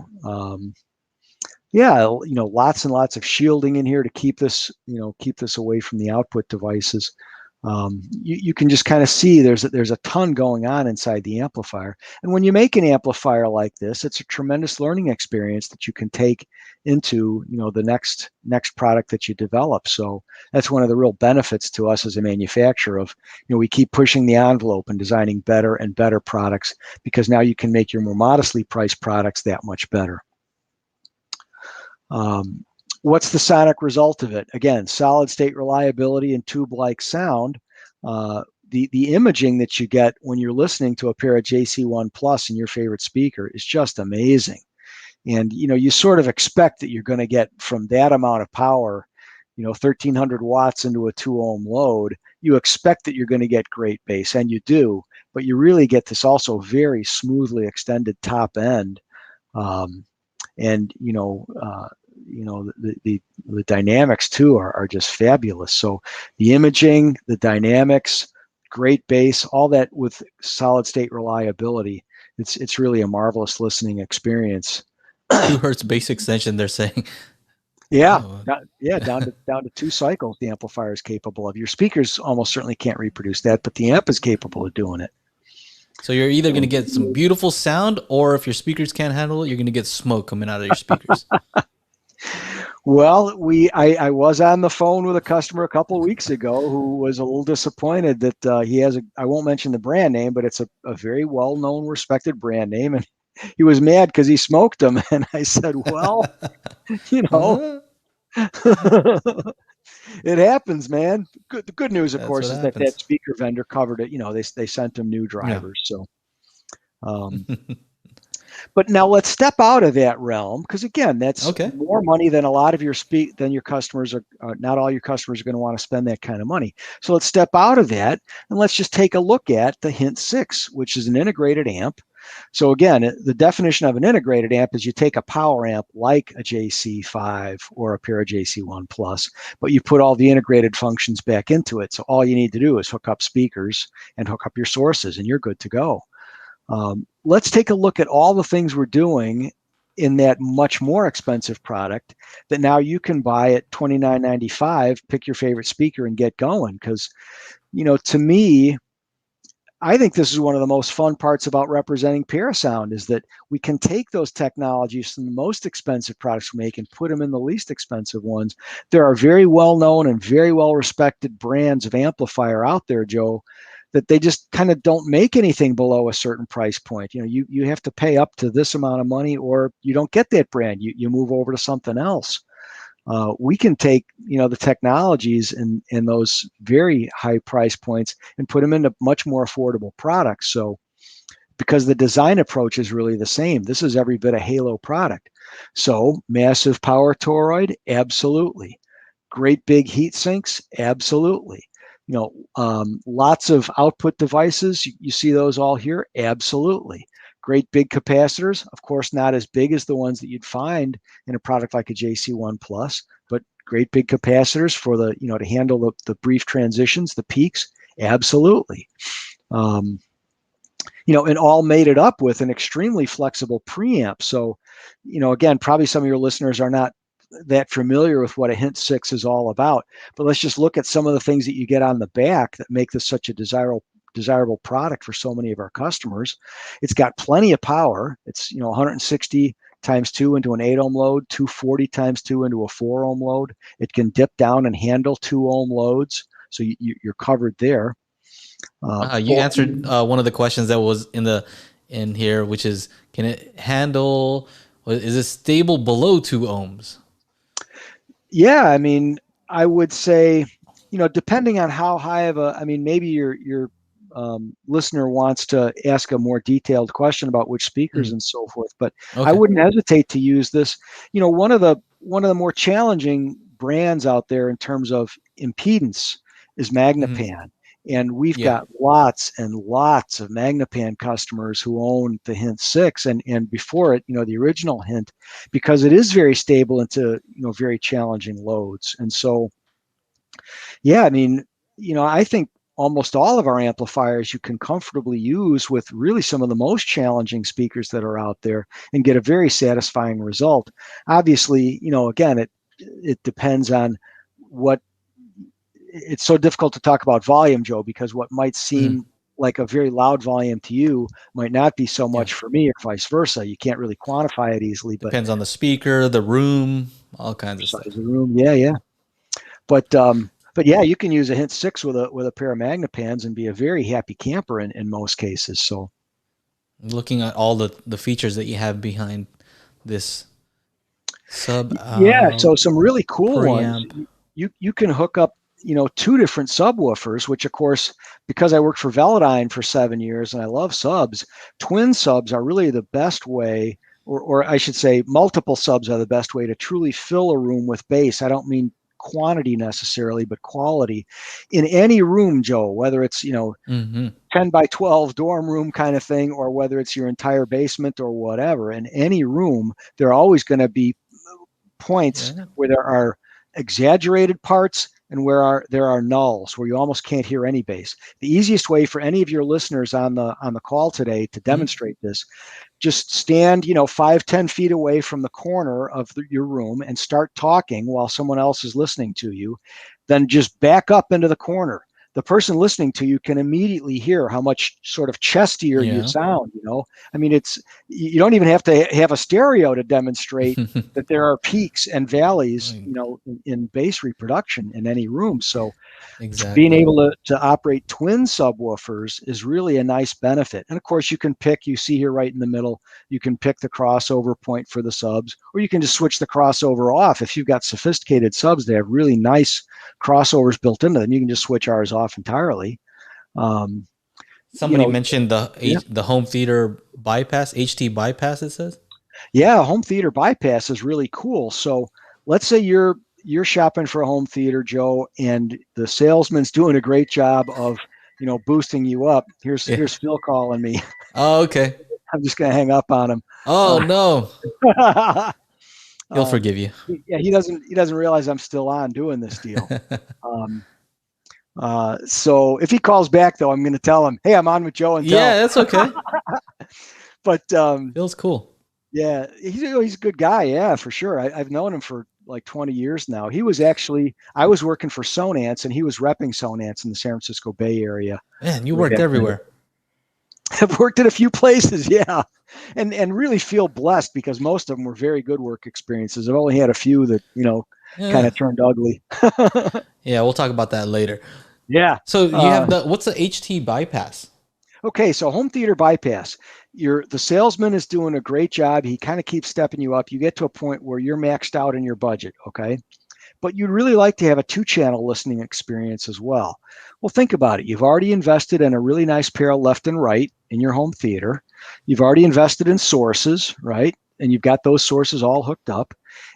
lots and lots of shielding in here to keep this away from the output devices. You can just kind of see there's a ton going on inside the amplifier. And when you make an amplifier like this, it's a tremendous learning experience that you can take into, the next product that you develop. So that's one of the real benefits to us as a manufacturer of, we keep pushing the envelope and designing better and better products, because now you can make your more modestly priced products that much better. What's the sonic result of it? Again, solid state reliability and tube-like sound. The imaging that you get when you're listening to a pair of JC1 Plus in your favorite speaker is just amazing. And you sort of expect that you're going to get from that amount of power, 1,300 watts into a 2 ohm load. You expect that you're going to get great bass, and you do, but you really get this also very smoothly extended top end. And the dynamics too are just fabulous. So the imaging, the dynamics, great bass, all that with solid state reliability. It's really a marvelous listening experience. 2 hertz bass extension, they're saying. Yeah, down to 2 cycles the amplifier is capable of. Your speakers almost certainly can't reproduce that, but the amp is capable of doing it. So you're either going to get some beautiful sound, or if your speakers can't handle it, you're going to get smoke coming out of your speakers. Well, I was on the phone with a customer a couple of weeks ago who was a little disappointed that he has I won't mention the brand name, but it's a very well-known, respected brand name, and he was mad because he smoked them. And I said, well, it happens, man. The good news, of course, is that speaker vendor covered it. They sent him new drivers. Yeah. So, but now let's step out of that realm, because again, that's more money than a lot of your customers are. Not all your customers are going to want to spend that kind of money. So let's step out of that and let's just take a look at the Hint 6, which is an integrated amp. So again, the definition of an integrated amp is you take a power amp like a JC5 or a pair of JC1 Plus, but you put all the integrated functions back into it. So all you need to do is hook up speakers and hook up your sources, and you're good to go. Let's take a look at all the things we're doing in that much more expensive product that now you can buy at $29.95, pick your favorite speaker and get going. Because, to me, I think this is one of the most fun parts about representing Parasound is that we can take those technologies from the most expensive products we make and put them in the least expensive ones. There are very well-known and very well-respected brands of amplifier out there, Joe, that they just kind of don't make anything below a certain price point. You have to pay up to this amount of money or you don't get that brand. You move over to something else. We can take the technologies in those very high price points and put them into much more affordable products. So because the design approach is really the same, this is every bit a Halo product. So massive power toroid, absolutely. Great big heat sinks, absolutely. Lots of output devices, you see those all here, absolutely. Great big capacitors, of course, not as big as the ones that you'd find in a product like a JC1 Plus, but great big capacitors for to handle the brief transitions, the peaks, absolutely. And all made it up with an extremely flexible preamp. So, again, probably some of your listeners are not that familiar with what a Hint 6 is all about, but let's just look at some of the things that you get on the back that make this such a desirable product for so many of our customers. It's got plenty of power. It's 160 times 2 into an 8 ohm load, 240 times 2 into a 4 ohm load. It can dip down and handle 2 ohm loads, so you're covered there. You answered one of the questions that was in here, which is, can it handle? Is it stable below 2 ohms? Yeah, I mean, I would say, depending on how high of maybe your listener wants to ask a more detailed question about which speakers and so forth, but I wouldn't hesitate to use this. One of the more challenging brands out there in terms of impedance is Magnapan. And we've got lots and lots of Magnapan customers who own the Hint 6 and before it, the original Hint, because it is very stable into, very challenging loads. And so, yeah, I think almost all of our amplifiers you can comfortably use with really some of the most challenging speakers that are out there and get a very satisfying result. Obviously, again, it depends on what. It's so difficult to talk about volume, Joe, because what might seem like a very loud volume to you might not be so much for me, or vice versa. You can't really quantify it easily. But depends on the speaker, the room, all kinds of stuff. The room, yeah. But yeah, you can use a Hint 6 with a pair of Magnapans and be a very happy camper in most cases. So, looking at all the features that you have behind this sub, so some really cool preamp. ones. You can hook up 2 different subwoofers, which of course, because I worked for Velodyne for 7 years and I love subs, twin subs are really the best way, or I should say multiple subs are the best way to truly fill a room with bass. I don't mean quantity necessarily, but quality in any room, Joe, whether it's, 10 by 12 dorm room kind of thing, or whether it's your entire basement or whatever. In any room, there are always going to be points where there are exaggerated parts and where there are nulls, where you almost can't hear any bass. The easiest way for any of your listeners on the call today to demonstrate this, just stand 5-10 feet away from the corner of your room and start talking while someone else is listening to you. Then just back up into the corner. The person listening to you can immediately hear how much sort of chestier you sound. You don't even have to have a stereo to demonstrate that there are peaks and valleys, in bass reproduction in any room. So being able to operate twin subwoofers is really a nice benefit. And of course, you see here right in the middle, you can pick the crossover point for the subs, or you can just switch the crossover off. If you've got sophisticated subs, they have really nice crossovers built into them. You can just switch ours off entirely. Somebody mentioned the home theater bypass, HT bypass, it says. Yeah, home theater bypass is really cool. So let's say you're shopping for a home theater, Joe, and the salesman's doing a great job of, boosting you up. Here's Phil calling me. Oh, okay. I'm just going to hang up on him. Oh, no. He'll forgive you. Yeah, he doesn't realize I'm still on doing this deal. So if he calls back, though, I'm going to tell him, hey, I'm on with Joe and Tell. Yeah, that's okay. But Phil's cool. Yeah, he's a good guy. Yeah, for sure. I've known him for like 20 years now. He was actually, I was working for Sonance and he was repping Sonance in the San Francisco Bay Area Man, you way worked back then. everywhere. I've worked at a few places, yeah, and really feel blessed because most of them were very good work experiences. I've only had a few that kind Yeah. of turned ugly. Yeah, we'll talk about that later. Yeah. So you Uh, have what's the HT bypass? okay, so home theater bypass. The salesman is doing a great job. He kind of keeps stepping you up. You get to a point where you're maxed out in your budget. Okay. But you'd really like to have a two-channel listening experience as well. Well, think about it. You've already invested in a really nice pair of left and right in your home theater. You've already invested in sources, right? And you've got those sources all hooked up.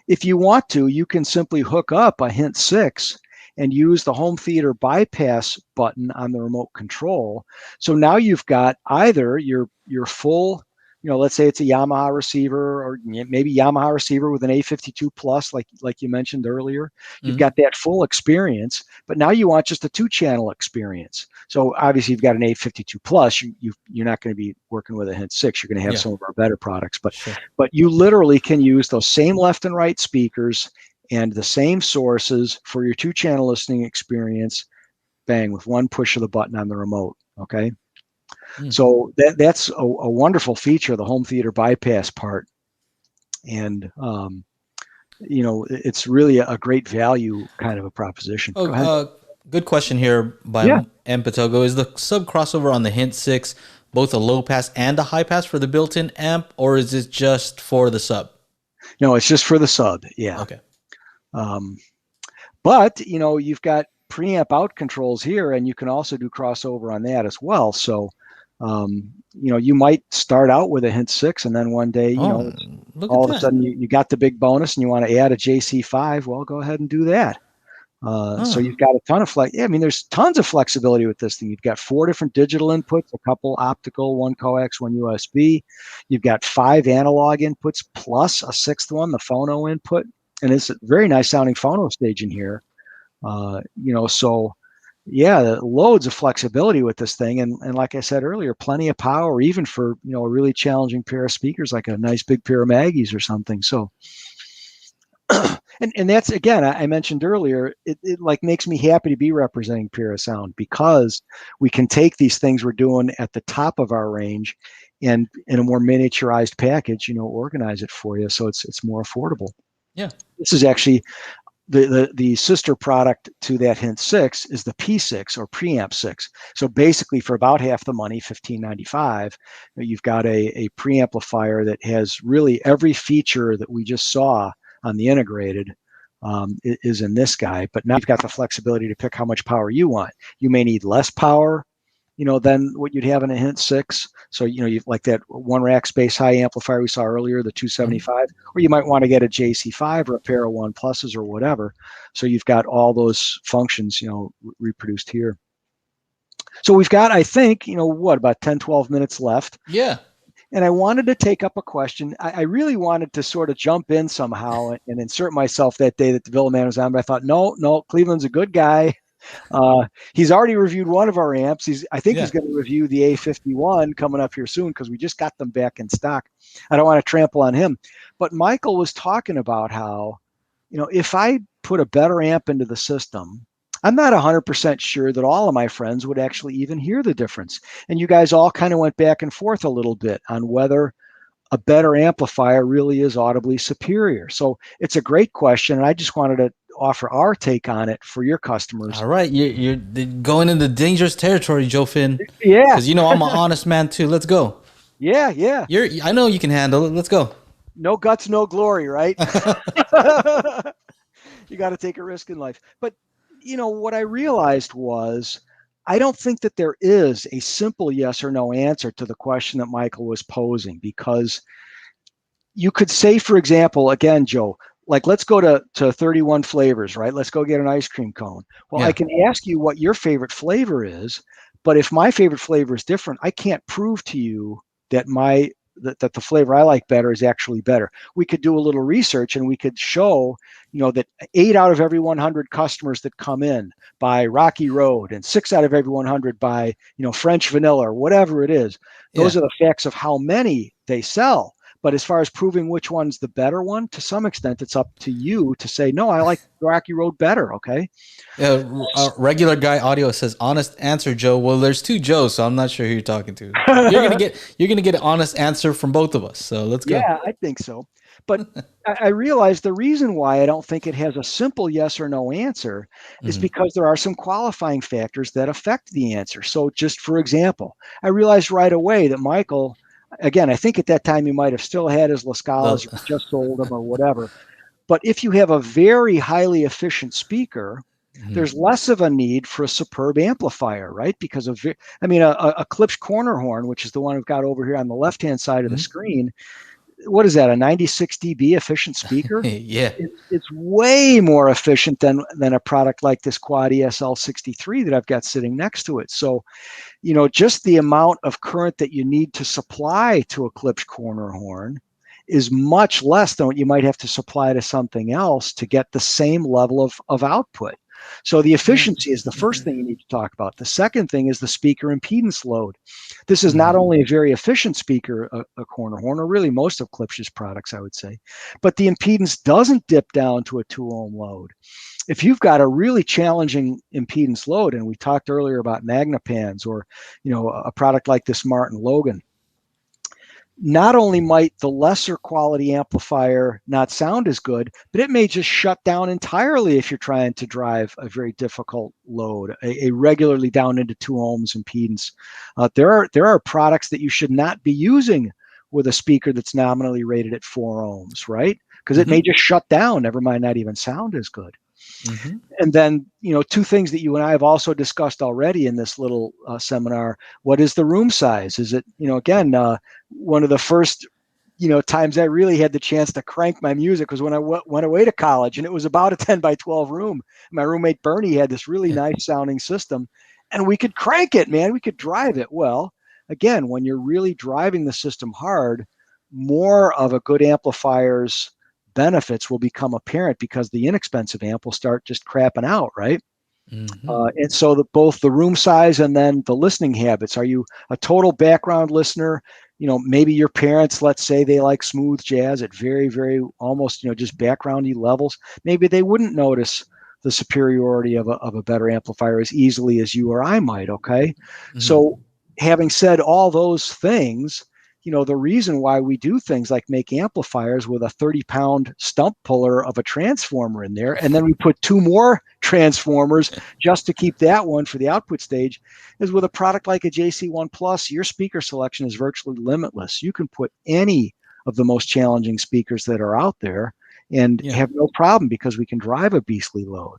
If you want to, you can simply hook up a Hint 6 and use the home theater bypass button on the remote control. So now you've got either your full, let's say it's a Yamaha receiver or maybe Yamaha receiver with an A52 plus, like you mentioned earlier. You've Mm-hmm. got that full experience, but now you want just a two-channel experience. So obviously you've got an A52 plus. You're not going to be working with a Hint 6. You're going to have Yeah, some of our better products, but sure. you literally can use those same left and right speakers and the same sources for your two-channel listening experience. Bang, with one push of the button on the remote. Okay. Mm. So that's a wonderful feature, the home theater bypass part. And, it's really a great value kind of a proposition. Oh, Go ahead. good question here by Yeah. M. Patogo. Is the sub crossover on the Hint 6 both a low pass and a high pass for the built-in amp, or is it just for the sub? No, it's just for the sub. Yeah. Okay. Um, but, you've got preamp out controls here, and you can also do crossover on that as well. So, you might start out with a Hint 6, and then one day, Oh, look at all of a that. sudden you got the big bonus and you want to add a JC5. Well, go ahead and do that. So Oh, you've got a ton of flex. Yeah, I mean, there's tons of flexibility with this thing. You've got 4 different digital inputs, a couple optical, 1 coax, 1 USB. You've got 5 analog inputs plus a 6th one, the phono input, and it's a very nice sounding phono stage in here. So yeah, loads of flexibility with this thing, and like I said earlier, plenty of power, even for a really challenging pair of speakers like a nice big pair of Maggies or something. So and that's again, I mentioned earlier, it like makes me happy to be representing Parasound because we can take these things we're doing at the top of our range and in a more miniaturized package, organize it for you so it's more affordable. yeah. This is actually the sister product to that Hint 6 is the P6 or preamp 6. So basically for about half the money, $15.95, you've got a preamplifier that has really every feature that we just saw on the integrated is in this guy. But now you've got the flexibility to pick how much power you want. You may need less power, than what you'd have in a Hint 6. So, you like that one rack space high amplifier we saw earlier, the Mhm. 275, or you might want to get a JC5 or a pair of 1 pluses or whatever. So you've got all those functions, reproduced here. So we've got, I think, about 10, 12 minutes left. Yeah. And I wanted to take up a question. I really wanted to sort of jump in somehow and insert myself that day that the Villa Man was on, but I thought, no, Cleveland's a good guy. He's already reviewed one of our amps. I think Yeah. he's going to review the A51 coming up here soon because we just got them back in stock. I don't want to trample on him. But Michael was talking about how, if I put a better amp into the system, I'm not 100% sure that all of my friends would actually even hear the difference. And you guys all kind of went back and forth a little bit on whether a better amplifier really is audibly superior. So it's a great question. And I just wanted to offer our take on it for your customers. All right. You're going into dangerous territory, Joe Finn, Yeah, because I'm an honest man too. Let's go. yeah. I know you can handle it. Let's go. No guts, no glory, right? You got to take a risk in life. But, what I realized was I don't think that there is a simple yes or no answer to the question that Michael was posing because you could say, for example, again, Joe, like let's go to 31 flavors, right? Let's go get an ice cream cone. Well, I Yeah. can ask you what your favorite flavor is, but if my favorite flavor is different, I can't prove to you that that the flavor I like better is actually better. We could do a little research and we could show, that 8 out of every 100 customers that come in buy Rocky Road and 6 out of every 100 buy, French vanilla or whatever it is. Those Yeah. are the facts of how many they sell. But as far as proving which one's the better one, to some extent, it's up to you to say, no, I like Rocky Road better. Okay. Regular guy audio says honest answer, Joe. Well, there's two Joes, so I'm not sure who you're talking to. You're gonna get an honest answer from both of us. So let's go. Yeah, I think so. But I realize the reason why I don't think it has a simple yes or no answer is because there are some qualifying factors that affect the answer. So just for example, I realized right away that Michael, again, I think at that time you might have still had his La Scalas, you just sold them or whatever. But if you have a very highly efficient speaker, there's less of a need for a superb amplifier, right? Because of, I mean, a Klipsch corner horn, which is the one I've got over here on the left-hand side of the screen, what is that, a 96 dB efficient speaker? Yeah. It's way more efficient than a product like this Quad ESL 63 that I've got sitting next to it. So, just the amount of current that you need to supply to a Klipsch corner horn is much less than what you might have to supply to something else to get the same level of output. So the efficiency is the first thing you need to talk about. The second thing is the speaker impedance load. This is not only a very efficient speaker, a corner horn, or really most of Klipsch's products, I would say, but the impedance doesn't dip down to a 2-ohm load. If you've got a really challenging impedance load, and we talked earlier about Magnapans or, a product like this Martin Logan, not only might the lesser quality amplifier not sound as good, but it may just shut down entirely if you're trying to drive a very difficult load, a regularly down into 2 ohms impedance. There are products that you should not be using with a speaker that's nominally rated at 4 ohms, right? Because it may just shut down, never mind not even sound as good. And then, two things that you and I have also discussed already in this little seminar. What is the room size? Is it, again, one of the first, times I really had the chance to crank my music was when I went away to college, and it was about a 10 by 12 room. My roommate Bernie had this really nice sounding system, and we could crank it, man. We could drive it. Well, again, when you're really driving the system hard, more of a good amplifier's benefits will become apparent because the inexpensive amp will start just crapping out, right? And so both the room size and then the listening habits. Are you a total background listener? Maybe your parents, let's say they like smooth jazz at very, very almost, just backgroundy levels. Maybe they wouldn't notice the superiority of a better amplifier as easily as you or I might, okay? So having said all those things, the reason why we do things like make amplifiers with a 30-pound stump puller of a transformer in there, and then we put 2 more transformers just to keep that one for the output stage, is with a product like a JC1 Plus, your speaker selection is virtually limitless. You can put any of the most challenging speakers that are out there and have no problem because we can drive a beastly load.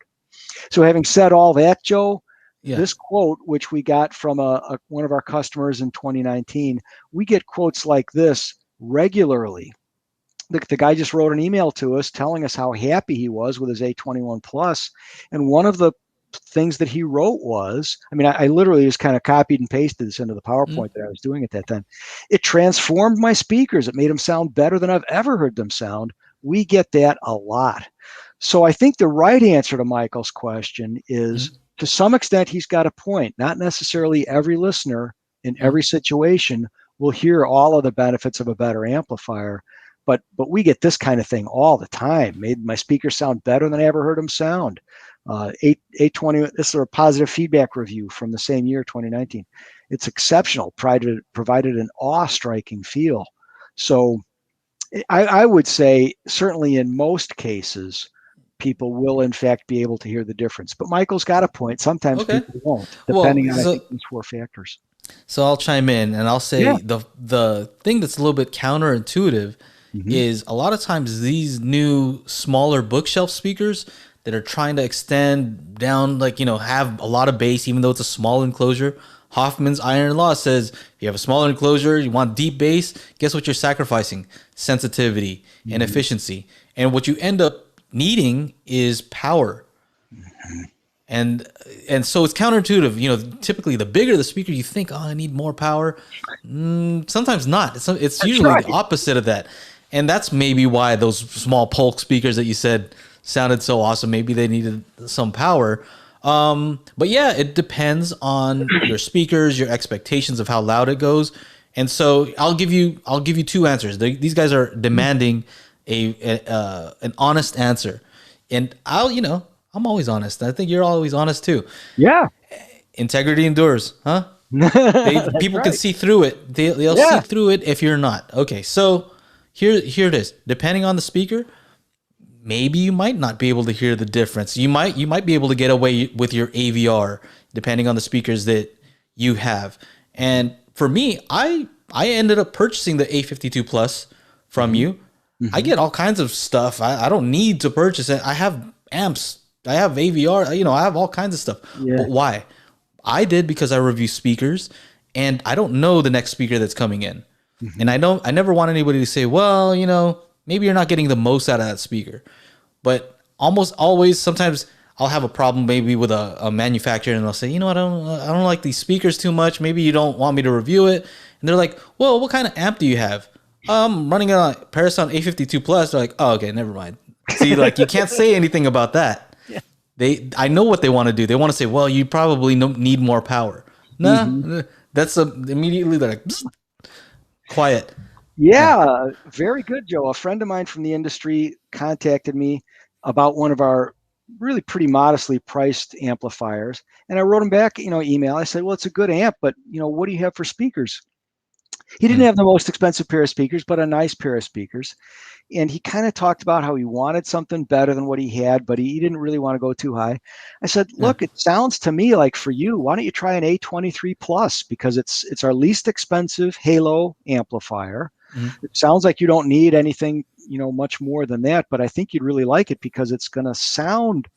So having said all that, Joe, this quote, which we got from one of our customers in 2019, we get quotes like this regularly. The guy just wrote an email to us telling us how happy he was with his A21 Plus. And one of the things that he wrote was, I literally just kind of copied and pasted this into the PowerPoint that I was doing at that time. It transformed my speakers. It made them sound better than I've ever heard them sound. We get that a lot. So I think the right answer to Michael's question is, to some extent, he's got a point. Not necessarily every listener in every situation will hear all of the benefits of a better amplifier, but we get this kind of thing all the time. Made my speakers sound better than I ever heard them sound. 820, this is a positive feedback review from the same year, 2019. It's exceptional, provided an awe-striking feel. So I would say, certainly in most cases, people will in fact be able to hear the difference. But Michael's got a point. Sometimes people won't, depending on I think these 4 factors. So I'll chime in and I'll say the thing that's a little bit counterintuitive is a lot of times these new smaller bookshelf speakers that are trying to extend down, have a lot of bass, even though it's a small enclosure. Hoffman's iron law says if you have a smaller enclosure, you want deep bass, guess what you're sacrificing? Sensitivity and efficiency. And what you end up needing is power. And so it's counterintuitive. Typically the bigger the speaker, you think, I need more power. Sometimes not. It's usually the opposite of that. And that's maybe why those small Polk speakers that you said sounded so awesome. Maybe they needed some power. But yeah, it depends on your speakers, your expectations of how loud it goes. And so I'll give you two answers. These guys are demanding an honest answer, and I'm always honest. I think you're always honest too. Yeah. Integrity endures, huh? That's People can right. see through it. They'll see Yeah. through it if you're not. Okay, so here it is. Depending on the speaker, maybe you might not be able to hear the difference. You might be able to get away with your AVR depending on the speakers that you have. And for me, I ended up purchasing the A52 Plus from Hmm. you. I Hmm. get all kinds of stuff. I don't need to purchase it. I have amps. I have AVR. I have all kinds of stuff. Yeah. But why? I did because I review speakers, and I don't know the next speaker that's coming in. Hmm. And I never want anybody to say, well, maybe you're not getting the most out of that speaker. But almost always, sometimes I'll have a problem maybe with a manufacturer, and they'll say, I don't like these speakers too much. Maybe you don't want me to review it. And they're like, well, what kind of amp do you have? Running it on Parasound A52 Plus. They're like, oh, okay, never mind. See, like you can't say anything about that. Yeah. I know what they want to do. They want to say, well, you probably need more power. Hmm. Nah, that's immediately they're like, "Psst, quiet. Yeah. Yeah. Very good, Joe. A friend of mine from the industry contacted me about one of our really pretty modestly priced amplifiers. And I wrote him back, email. I said, well, it's a good amp, but what do you have for speakers? He didn't Hmm. have the most expensive pair of speakers, but a nice pair of speakers. And he kind of talked about how he wanted something better than what he had, but he didn't really want to go too high. I said, Yeah. look, it sounds to me like for you, why don't you try an A23 Plus? Because it's our least expensive Halo amplifier. Mhm. It sounds like you don't need anything, much more than that, but I think you'd really like it because it's going to sound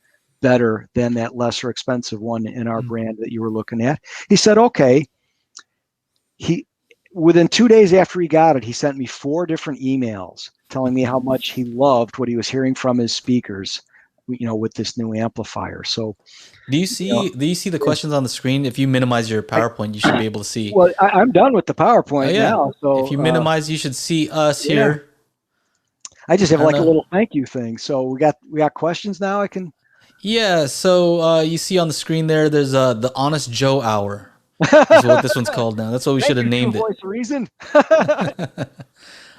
better than that lesser expensive one in our Mhm. brand that you were looking at. He said, okay. He Within 2 days after he got it, he sent me 4 different emails telling me how much he loved what he was hearing from his speakers, with this new amplifier. So, Do you you know, see do you see the yeah, questions on the screen? If you minimize your I, PowerPoint, you should be able to see. well, I'm done with the Oh PowerPoint yeah. now. If So, you minimize, you should see us yeah, here. I just have And like a little thank you thing. So we got questions now. I can. yeah, so you see on the screen there, there's the Honest Joe Hour is what this one's called now. That's what we should Thank have you, True named it. Voice of Reason.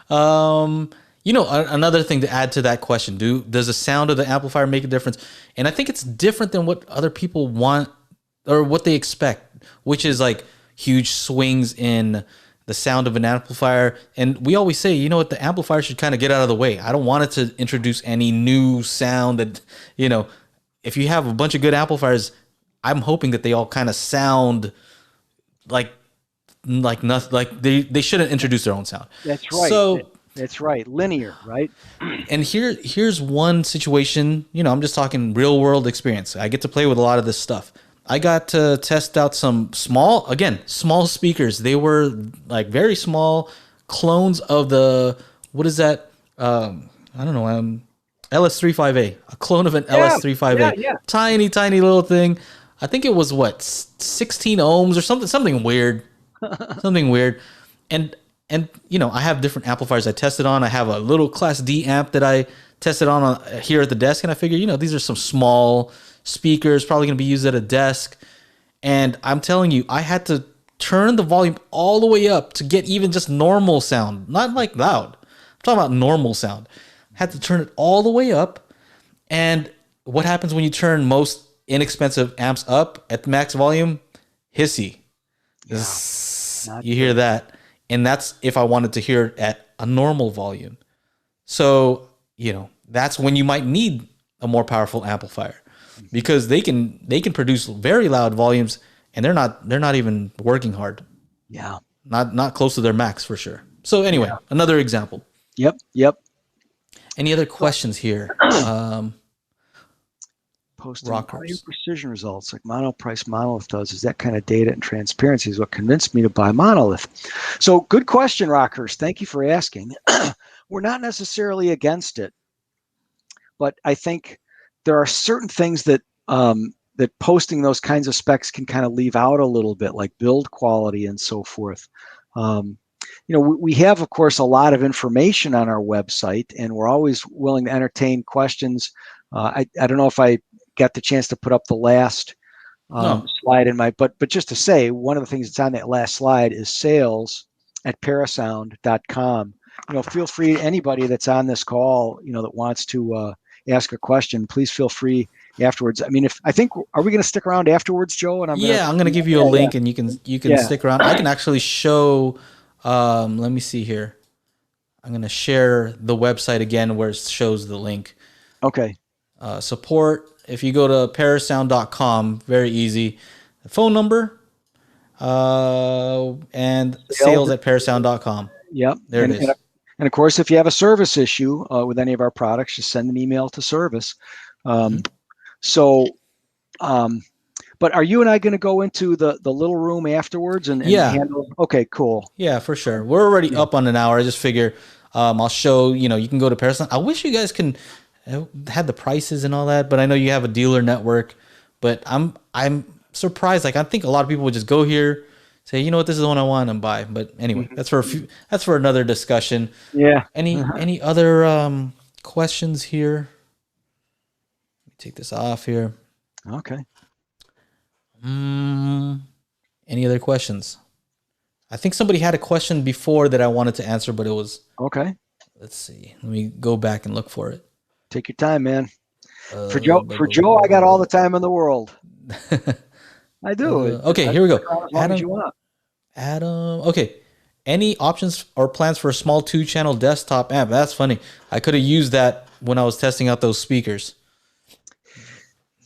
Um, another thing to add to that question, does the sound of the amplifier make a difference? And I think it's different than what other people want or what they expect, which is like huge swings in the sound of an amplifier. And we always say, what, the amplifier should kind of get out of the way. I don't want it to introduce any new sound that, if you have a bunch of good amplifiers, I'm hoping that they all kind of sound like nothing, like they shouldn't introduce their own sound. That's right. So That's right. Linear, right? and here's one situation, I'm just talking real world experience. I get to play with a lot of this stuff. I got to test out some small speakers. They were like very small clones of the, what is that, I don't know, LS35A, a clone of an Yeah, yeah, LS35A, yeah. tiny little thing. I think it was what, 16 ohms or something weird, something weird. And I have different amplifiers I tested on. I have a little Class D amp that I tested on here at the desk, and I figure, these are some small speakers, probably going to be used at a desk. And I'm telling you, I had to turn the volume all the way up to get even just normal sound, not like loud. I'm talking about normal sound. I had to turn it all the way up. And what happens when you turn most inexpensive amps up at the max volume? Hissy. Yeah, not You hear good. that. And that's if I wanted to hear it at a normal volume. So, that's when you might need a more powerful amplifier because they can produce very loud volumes and they're not even working hard. Yeah, Not close to their max for sure. So anyway, yeah. another example. Yep, yep. Any other So questions here? posting audio Rockers. precision results like Monoprice Monolith does is that kind of data and transparency is what convinced me to buy Monolith. So good question, Rockers. Thank you for asking. We're not necessarily against it, but I think there are certain things that posting those kinds of specs can kind of leave out a little bit, like build quality and so forth. Um, we have, of course, a lot of information on our website, and we're always willing to entertain questions. I don't know if I got the chance to put up the last No. slide in my, but just to say, one of the things that's on that last slide is sales at parasound.com. Feel free, anybody that's on this call, that wants to ask a question, please feel free afterwards. I mean, are we going to stick around afterwards, Joe? And I'm going to, Yeah, I'm gonna give you a link, and you can yeah. stick around. I can actually show. Let me see here. I'm gonna share the website again where it shows the link. Okay. Support. If you go to parasound.com, very easy. Phone number and sales at parasound.com. Yep. There it is. And of course, if you have a service issue with any of our products, just send an email to service. So, but are you and I going to go into the little room afterwards and Yeah. handle? Okay, cool. Yeah, for sure. We're already up on an hour. I just figure I'll show, you can go to Parasound. I wish you guys can had the prices and all that, but I know you have a dealer network. But I'm surprised. Like, I think a lot of people would just go here, say, you know what, this is the one I want, and buy. But anyway, that's for another discussion. Yeah. Any other questions here? Let me take this off here. Okay. Any other questions? I think somebody had a question before that I wanted to answer, but it was okay. Let's see. Let me go back and look for it. Take your time, man. For Joe, I got all the time in the world. I do. Okay, here we go. As long as you want. Adam. Okay. Any options or plans for a small 2-channel desktop amp? That's funny. I could have used that when I was testing out those speakers.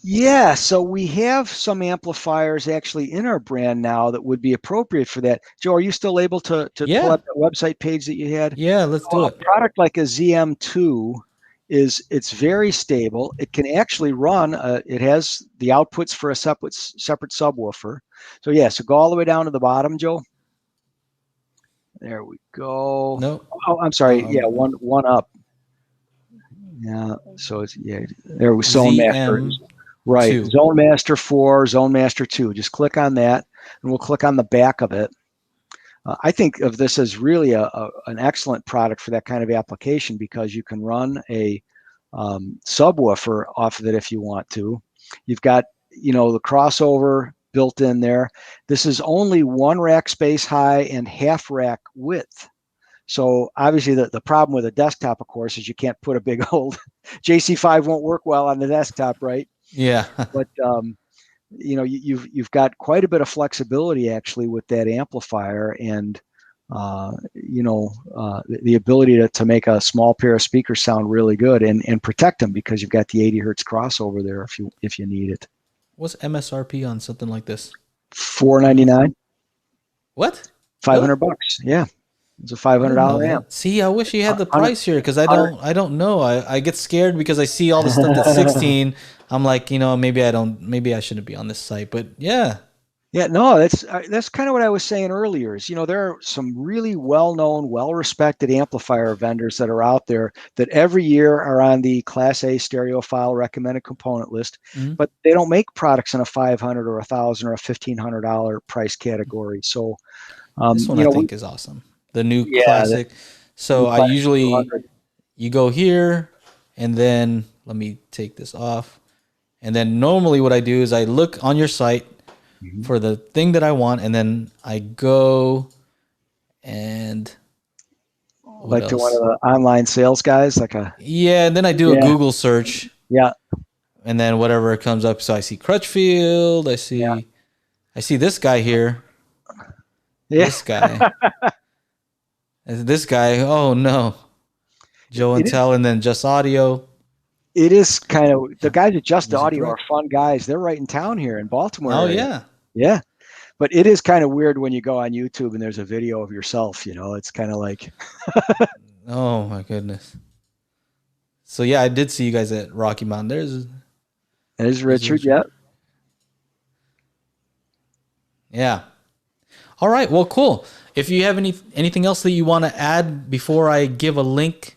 Yeah, so we have some amplifiers actually in our brand now that would be appropriate for that. Joe, are you still able to pull up the website page that you had? Yeah, let's do it. A product like a ZM2 it's very stable. It can actually run. It has the outputs for a separate subwoofer. So yeah, so go all the way down to the bottom, Joe. There we go. No. Oh, I'm sorry. Yeah, one up. Yeah. So it's there was Zone Master. Right. Zone Master 4, Zone Master 2. Just click on that, and we'll click on the back of it. I think of this as really an excellent product for that kind of application because you can run a subwoofer off of it if you want to. You've got, the crossover built in there. This is only 1 rack space high and half rack width. So obviously the problem with a desktop, of course, is you can't put a big old JC5 won't work well on the desktop, right? Yeah. But you've got quite a bit of flexibility actually with that amplifier, and the ability to make a small pair of speakers sound really good and protect them because you've got the 80 hertz crossover there if you need it. What's MSRP on something like this? $499. What? $500. Yeah. It's a $500 amp. See, I wish you had the price here because I don't know. I get scared because I see all the stuff that's 16. I'm like, maybe I shouldn't be on this site, but yeah. Yeah, no, that's kind of what I was saying earlier is, there are some really well-known, well-respected amplifier vendors that are out there that every year are on the Class A stereophile recommended component list, but they don't make products in a $500 or $1,000 or a $1,500 price category. So this one I think is awesome. The new classic. So I usually, you go here and then let me take this off. And then normally what I do is I look on your site for the thing that I want, and then I go and like to one of the online sales guys, and then I do a Google search. Yeah. And then whatever comes up. So I see Crutchfield. I see this guy here. Yeah. This guy. Oh no. Joe and Tell, and then Just Audio. It is kind of, the guys at Just Audio are fun guys. They're right in town here in Baltimore. Oh, yeah. Yeah. But it is kind of weird when you go on YouTube and there's a video of yourself, it's kind of like. Oh, my goodness. So, yeah, I did see you guys at Rocky Mountain. There's Richard, yeah. Yeah. All right. Well, cool. If you have anything else that you want to add before I give a link,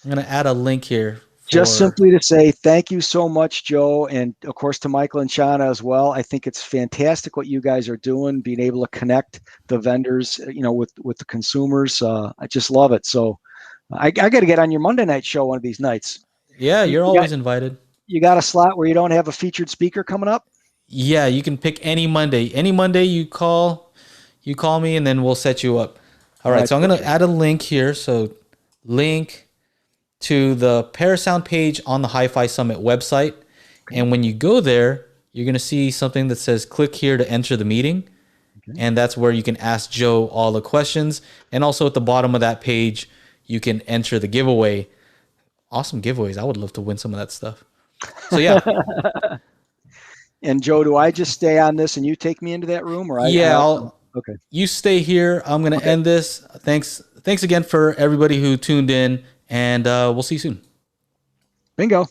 I'm going to add a link here. Just simply to say thank you so much, Joe, and of course to Michael and Shauna as well. I think it's fantastic what you guys are doing, being able to connect the vendors, with the consumers. I just love it. So I got to get on your Monday night show one of these nights. Yeah, you're always invited. You got a slot where you don't have a featured speaker coming up? Yeah, you can pick any Monday. Any Monday you call me, and then we'll set you up. All right, so I'm going to add a link here. So link to the Parasound page on the HiFi Summit website. Okay. And when you go there, you're going to see something that says click here to enter the meeting. Okay. And that's where you can ask Joe all the questions. And also at the bottom of that page, you can enter the giveaway. Awesome giveaways. I would love to win some of that stuff. So yeah. And Joe, do I just stay on this and you take me into that room, or okay. You stay here. I'm going to end this. Thanks again for everybody who tuned in, and we'll see you soon. Bingo.